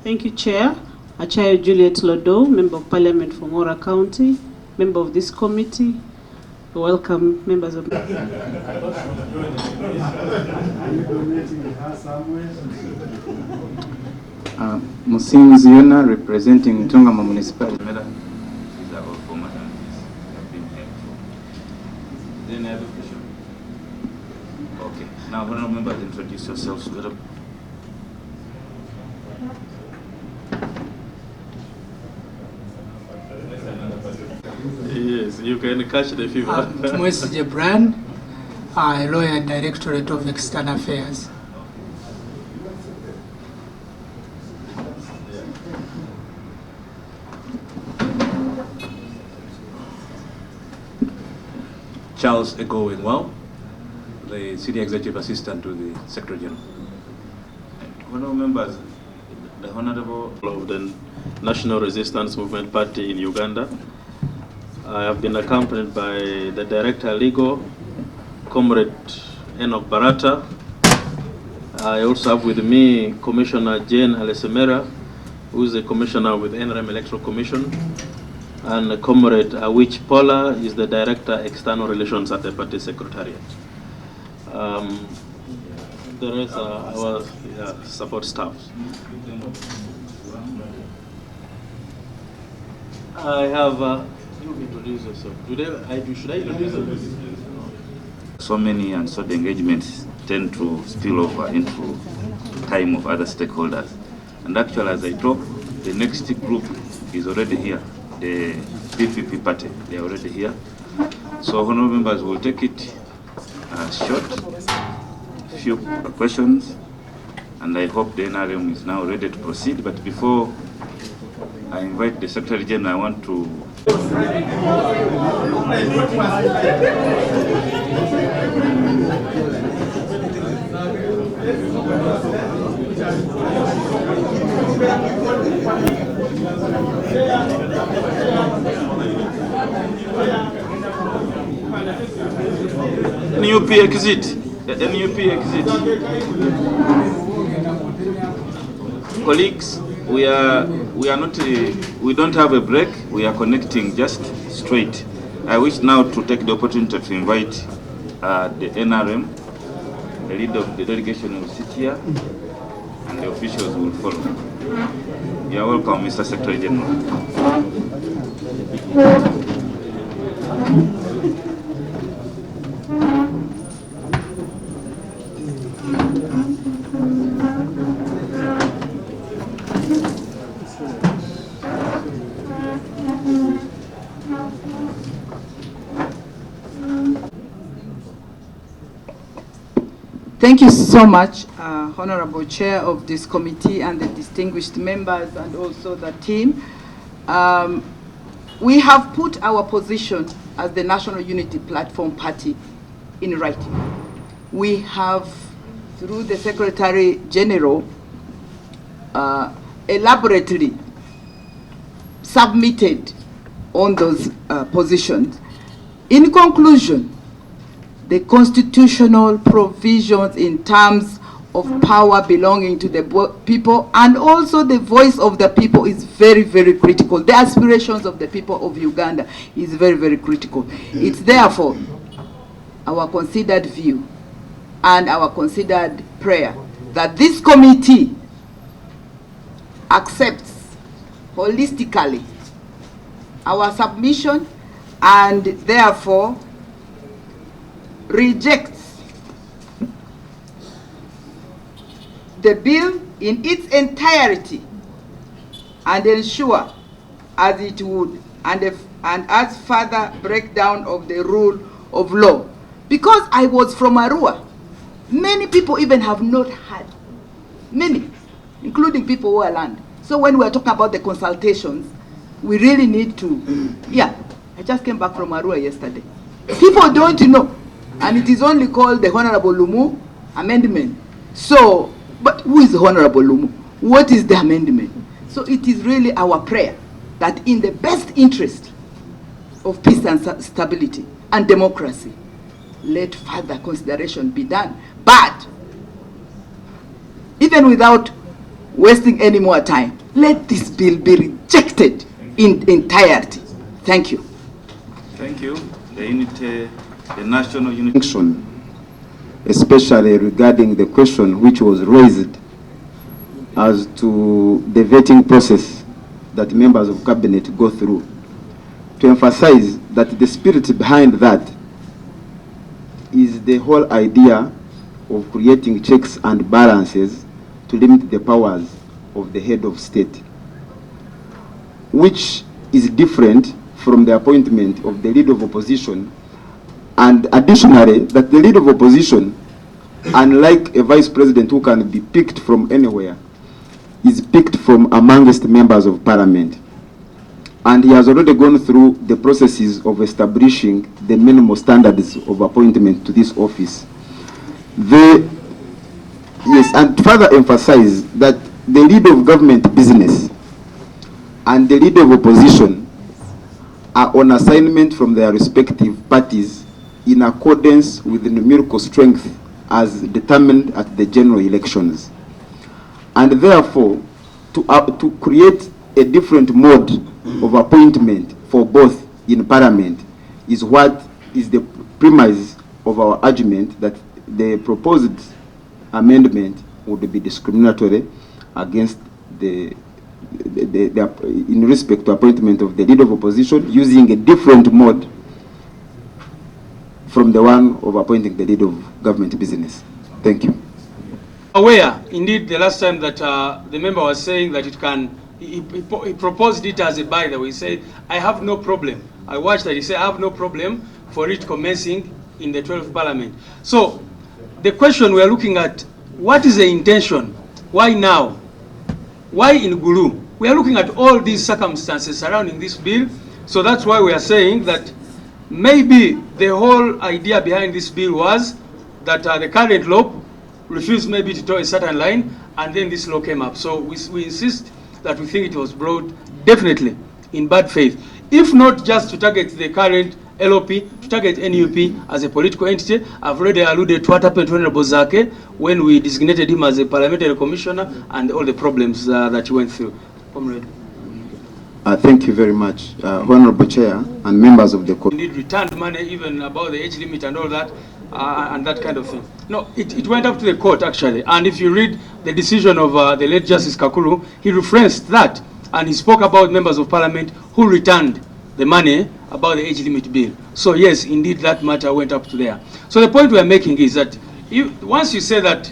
Speaker 15: Thank you, Chair. Achayo Juliet Lodo, Member of Parliament for Ngora County, member of this committee. Welcome, members of
Speaker 5: Musinzi Yona, representing Tungama Municipality.
Speaker 4: These are all formalities that have been helpful. Then I have a question. Okay. Now, honorable members, introduce yourselves.
Speaker 19: Yes, you can catch the fever.
Speaker 20: Moise Jebran, a lawyer, Directorate of External Affairs.
Speaker 21: Charles Egowenwell, the Senior Executive Assistant to the Secretary General.
Speaker 4: Honorable members, the Honorable
Speaker 19: of the National Resistance Movement Party in Uganda. I have been accompanied by the Director Legal, Comrade Enoch Barata. I also have with me Commissioner Jane Alesemera, who is a commissioner with NRM Electoral Commission, and Comrade Awich Paula is the Director External Relations at the Party Secretariat. The rest are our support staff. I have, you introduce yourself. Should I introduce yourself?
Speaker 4: So many and so the engagements tend to spill over into time of other stakeholders. And actually, as I talk, the next group is already here. The PPP party, they are already here. So honorable members will take it short, few questions, and I hope the NRM is now ready to proceed. But before I invite the Secretary General, I want to NUP exit. NUP exit. Colleagues, we don't have a break. We are connecting just straight. I wish now to take the opportunity to invite the NRM, the leader of the delegation will sit here, and the officials will follow. You are welcome, Mr. Secretary General.
Speaker 17: Thank you so much, Honorable Chair of this committee and the distinguished members and also the team. We have put our position as the National Unity Platform Party in writing. We have, through the Secretary General, elaborately submitted on those positions. In conclusion, the constitutional provisions in terms of power belonging to the people and also the voice of the people is very, very critical. The aspirations of the people of Uganda is very, very critical. It's therefore our considered view and our considered prayer that this committee accepts holistically our submission and therefore rejects the bill in its entirety and ensure as it would and as further breakdown of the rule of law. Because I was from Arua, many people even have not had, many, including people who are land. So when we're talking about the consultations, we really need to, I just came back from Arua yesterday. People don't know. And it is only called the Honorable Lumu Amendment.
Speaker 1: So, but who is Honorable Lumu? What is the amendment? So it is really our prayer that in the best interest of peace and stability and democracy, let further consideration be done. But even without wasting any more time, let this bill be rejected in entirety. Thank you.
Speaker 4: Thank you. The unity, the national unity.
Speaker 22: Especially regarding the question which was raised as to the vetting process that members of cabinet go through, to emphasize that the spirit behind that is the whole idea of creating checks and balances to limit the powers of the head of state, which is different from the appointment of the leader of opposition. And additionally, that the leader of opposition, unlike a vice president who can be picked from anywhere, is picked from amongst members of parliament. And he has already gone through the processes of establishing the minimal standards of appointment to this office. Yes, and further emphasize that the leader of government business and the leader of opposition are on assignment from their respective parties in accordance with the numerical strength as determined at the general elections. And therefore, to create a different mode of appointment for both in parliament is what is the premise of our argument that the proposed amendment would be discriminatory against in respect to appointment of the leader of opposition using a different mode from the one of appointing the leader of government business. Thank you.
Speaker 23: Aware, indeed, the last time that the member was saying that it can, he proposed it as a by the way. He said, I have no problem. I watched that. He said, I have no problem for it commencing in the 12th Parliament. So the question we are looking at, what is the intention? Why now? Why in Gulu? We are looking at all these circumstances surrounding this bill. So that's why we are saying that maybe the whole idea behind this bill was that the current law refused maybe to draw a certain line, and then this law came up. So we insist that we think it was brought definitely in bad faith. If not just to target the current LOP, to target NUP as a political entity. I've already alluded to what happened to Honorable Zake when we designated him as a parliamentary commissioner and all the problems that he went through. Comrade.
Speaker 22: Thank you very much, Honorable Chair and members of the court.
Speaker 23: Indeed, returned money even about the age limit and all that, and that kind of thing. No, it went up to the court actually, and if you read the decision of the late Justice Kakulu, he referenced that, and he spoke about members of parliament who returned the money about the age limit bill. So yes, indeed, that matter went up to there. So the point we are making is that once you say that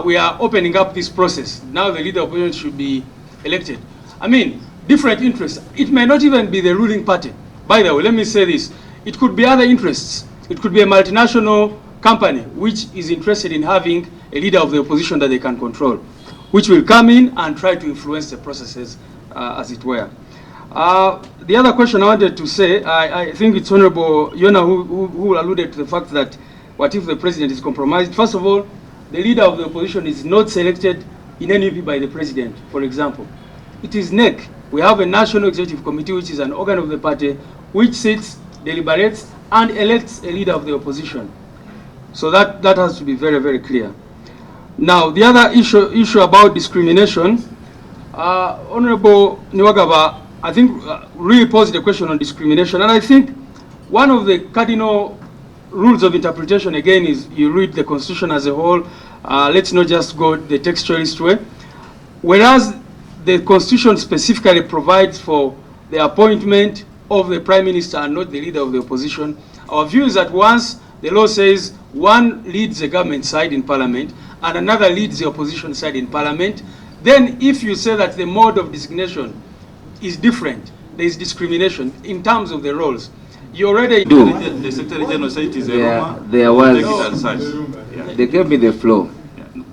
Speaker 23: we are opening up this process, now the leader of opposition should be elected. I mean, different interests. It may not even be the ruling party. By the way, let me say this. It could be other interests. It could be a multinational company which is interested in having a leader of the opposition that they can control, which will come in and try to influence the processes as it were. The other question I wanted to say, I think it's Honorable Yona who alluded to the fact that what if the president is compromised? First of all, the leader of the opposition is not selected in NUP by the president, for example. It is NEC. We have a National Executive Committee, which is an organ of the party, which sits, deliberates, and elects a leader of the opposition. So that has to be very, very clear. Now, the other issue about discrimination, Honorable Niwagaba, I think really posed a question on discrimination, and I think one of the cardinal rules of interpretation, again, is you read the Constitution as a whole. Let's not just go the textualist way. Whereas the Constitution specifically provides for the appointment of the Prime Minister and not the leader of the opposition, our view is that once the law says one leads the government side in Parliament and another leads the opposition side in Parliament, then if you say that the mode of designation is different, there is discrimination in terms of the roles. You already
Speaker 4: do. The Secretary General said it is a rumor.
Speaker 12: There was. They gave me the floor,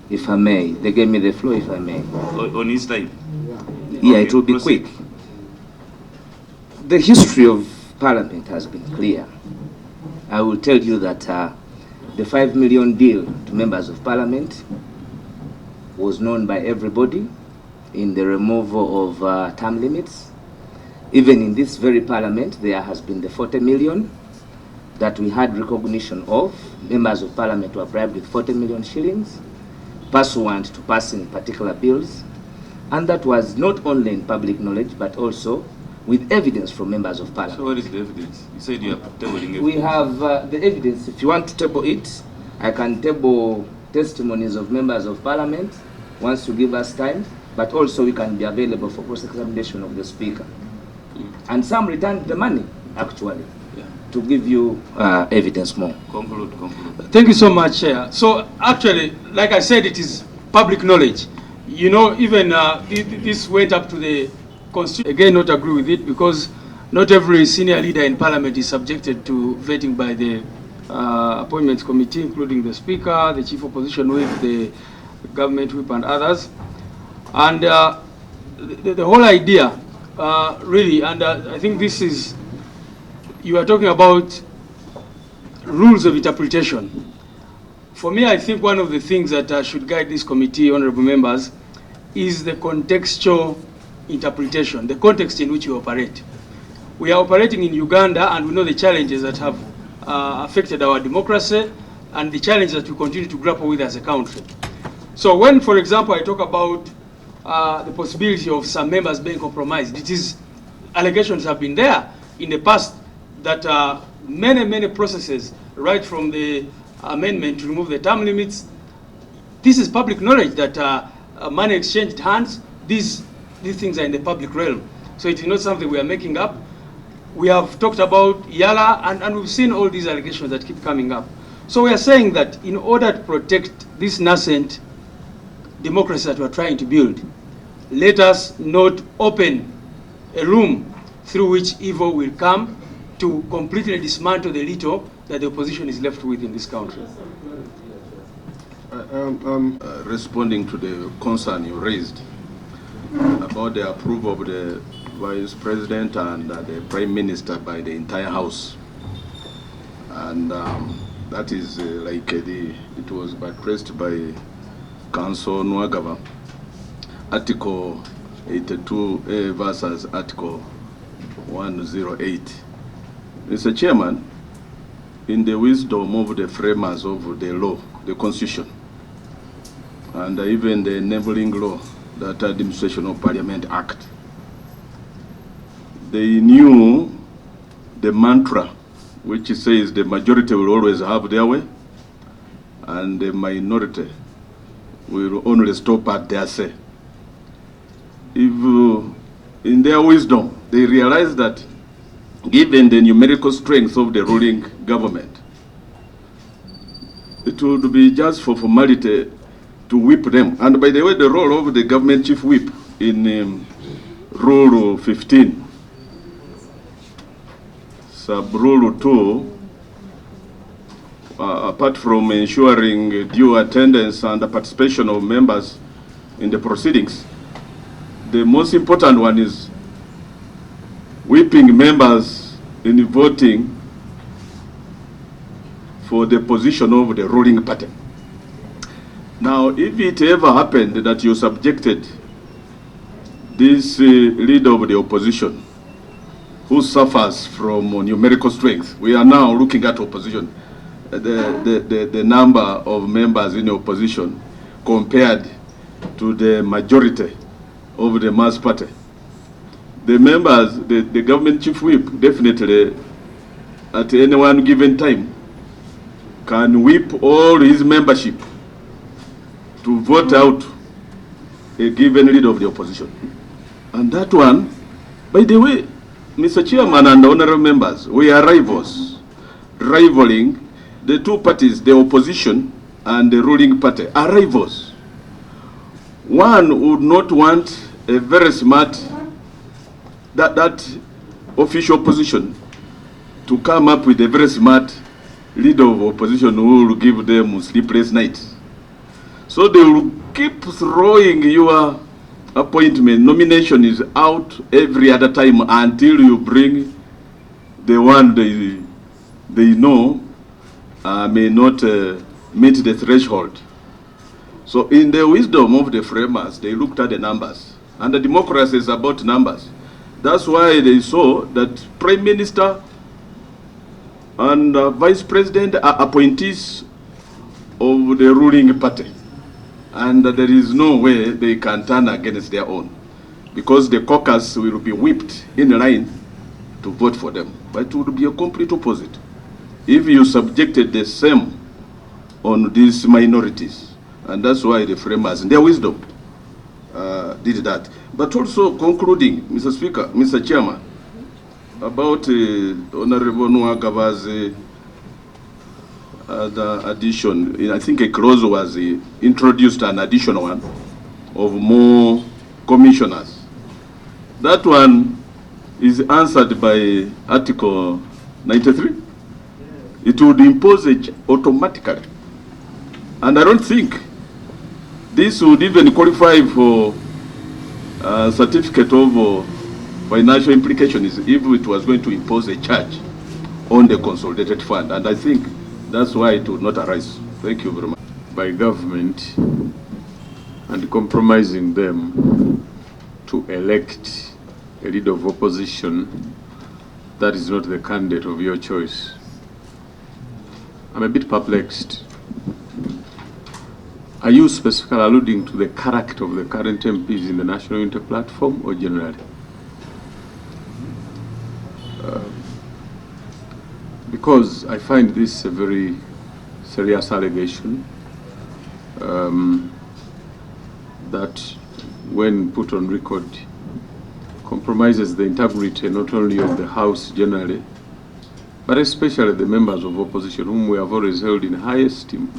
Speaker 12: if I may. They gave me the floor, if I may.
Speaker 4: On his time.
Speaker 12: Yeah, okay, it will be quick. The history of Parliament has been clear. I will tell you that the 5 million deal to members of Parliament was known by everybody in the removal of term limits. Even in this very parliament, there has been the 40 million that we had recognition of. Members of parliament were bribed with 40 million shillings pursuant to passing particular bills. And that was not only in public knowledge, but also with evidence from members of parliament.
Speaker 4: So what is the evidence? You said you are tabling evidence.
Speaker 12: We have the evidence. If you want to table it, I can table testimonies of members of parliament once you give us time, but also we can be available for cross-examination of the speaker. And some returned the money, actually, to give you evidence more.
Speaker 4: Conclude.
Speaker 23: Thank you so much, Chair. So actually, like I said, it is public knowledge. You know, even this went up to the Constitution. Again, not agree with it, because not every senior leader in Parliament is subjected to vetting by the Appointments Committee, including the Speaker, the Chief Opposition Whip, the Government Whip, and others. And the whole idea, really, and I think this is, you are talking about rules of interpretation. For me, I think one of the things that should guide this committee, honorable members, is the contextual interpretation, the context in which we operate. We are operating in Uganda, and we know the challenges that have affected our democracy and the challenges that we continue to grapple with as a country. So when, for example, I talk about the possibility of some members being compromised, it is, allegations have been there in the past that many processes, right from the amendment to remove the term limits, this is public knowledge that money exchanged hands, these things are in the public realm. So it is not something we are making up. We have talked about Yala, and we've seen all these allegations that keep coming up. So we are saying that in order to protect this nascent democracy that we're trying to build, let us not open a room through which evil will come to completely dismantle the little that the opposition is left with in this country.
Speaker 6: Responding to the concern you raised about the approval of the Vice President and the Prime Minister by the entire House. And that is it was buttressed by Council Nwagaba, Article 82A versus Article 108. Mr. Chairman, in the wisdom of the framers of the law, the Constitution, and even the enabling law, that Administration of Parliament Act, they knew the mantra which says the majority will always have their way and the minority will only stop at their say. If in their wisdom they realize that given the numerical strength of the ruling government, it would be just for formality to whip them. And by the way, the role of the government chief whip in Rule 15, Sub-Rule 2, apart from ensuring due attendance and the participation of members in the proceedings, the most important one is whipping members in voting for the position of the ruling party. Now, if it ever happened that you subjected this leader of the opposition, who suffers from numerical strength, we are now looking at opposition, the number of members in the opposition compared to the majority of the mass party. The members, the government chief whip, definitely at any one given time can whip all his membership to vote out a given leader of the opposition. And that one, by the way, Mr. Chairman and honorable members, we are rivals, rivaling the two parties, the opposition and the ruling party, are rivals. One would not want a very smart, that official position to come up with a very smart leader of opposition who will give them sleepless nights. So they will keep throwing your appointment, nomination is out every other time until you bring the one they know may not meet the threshold. So in the wisdom of the framers, they looked at the numbers. And the democracy is about numbers. That's why they saw that Prime Minister and Vice President are appointees of the ruling party. And there is no way they can turn against their own, because the caucus will be whipped in line to vote for them. But it would be a complete opposite if you subjected the same on these minorities. And that's why the framers, in their wisdom, did that. But also concluding, Mr. Speaker, Mr. Chairman, about Honorable Nwagaba's the addition, I think a clause was introduced, an additional one, of more commissioners. That one is answered by Article 93. It would impose it automatically. And I don't think this would even qualify for a certificate of financial implications if it was going to impose a charge on the consolidated fund. And I think that's why it would not arise. Thank you very much.
Speaker 3: By government and compromising them to elect a leader of opposition that is not the candidate of your choice. I'm a bit perplexed. Are you specifically alluding to the character of the current MPs in the National Unity Platform or generally? Because I find this a very serious allegation that, when put on record, compromises the integrity not only of the House generally, but especially the members of opposition, whom we have always held in high esteem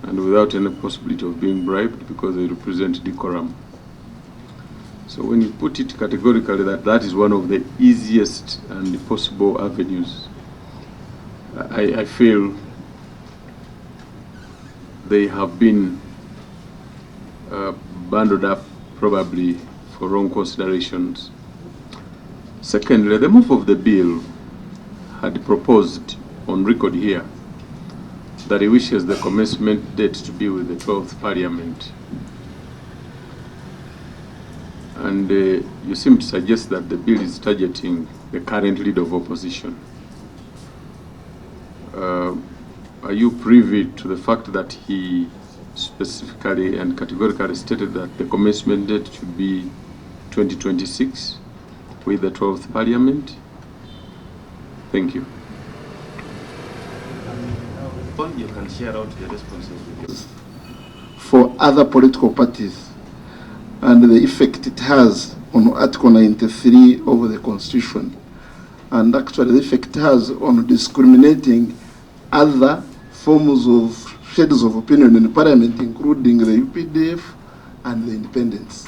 Speaker 3: and without any possibility of being bribed, because they represent decorum. So when you put it categorically that that is one of the easiest and possible avenues, I feel they have been bundled up probably for wrong considerations. Secondly, the move of the bill had proposed on record here that he wishes the commencement date to be with the 12th Parliament. And you seem to suggest that the bill is targeting the current leader of opposition. Are you privy to the fact that he specifically and categorically stated that the commencement date should be 2026 with the 12th Parliament? Thank you.
Speaker 4: You can share out the responses with us.
Speaker 2: For other political parties and the effect it has on Article 93 of the Constitution, and actually the effect it has on discriminating other forms of shades of opinion in Parliament, including the UPDF and the independents.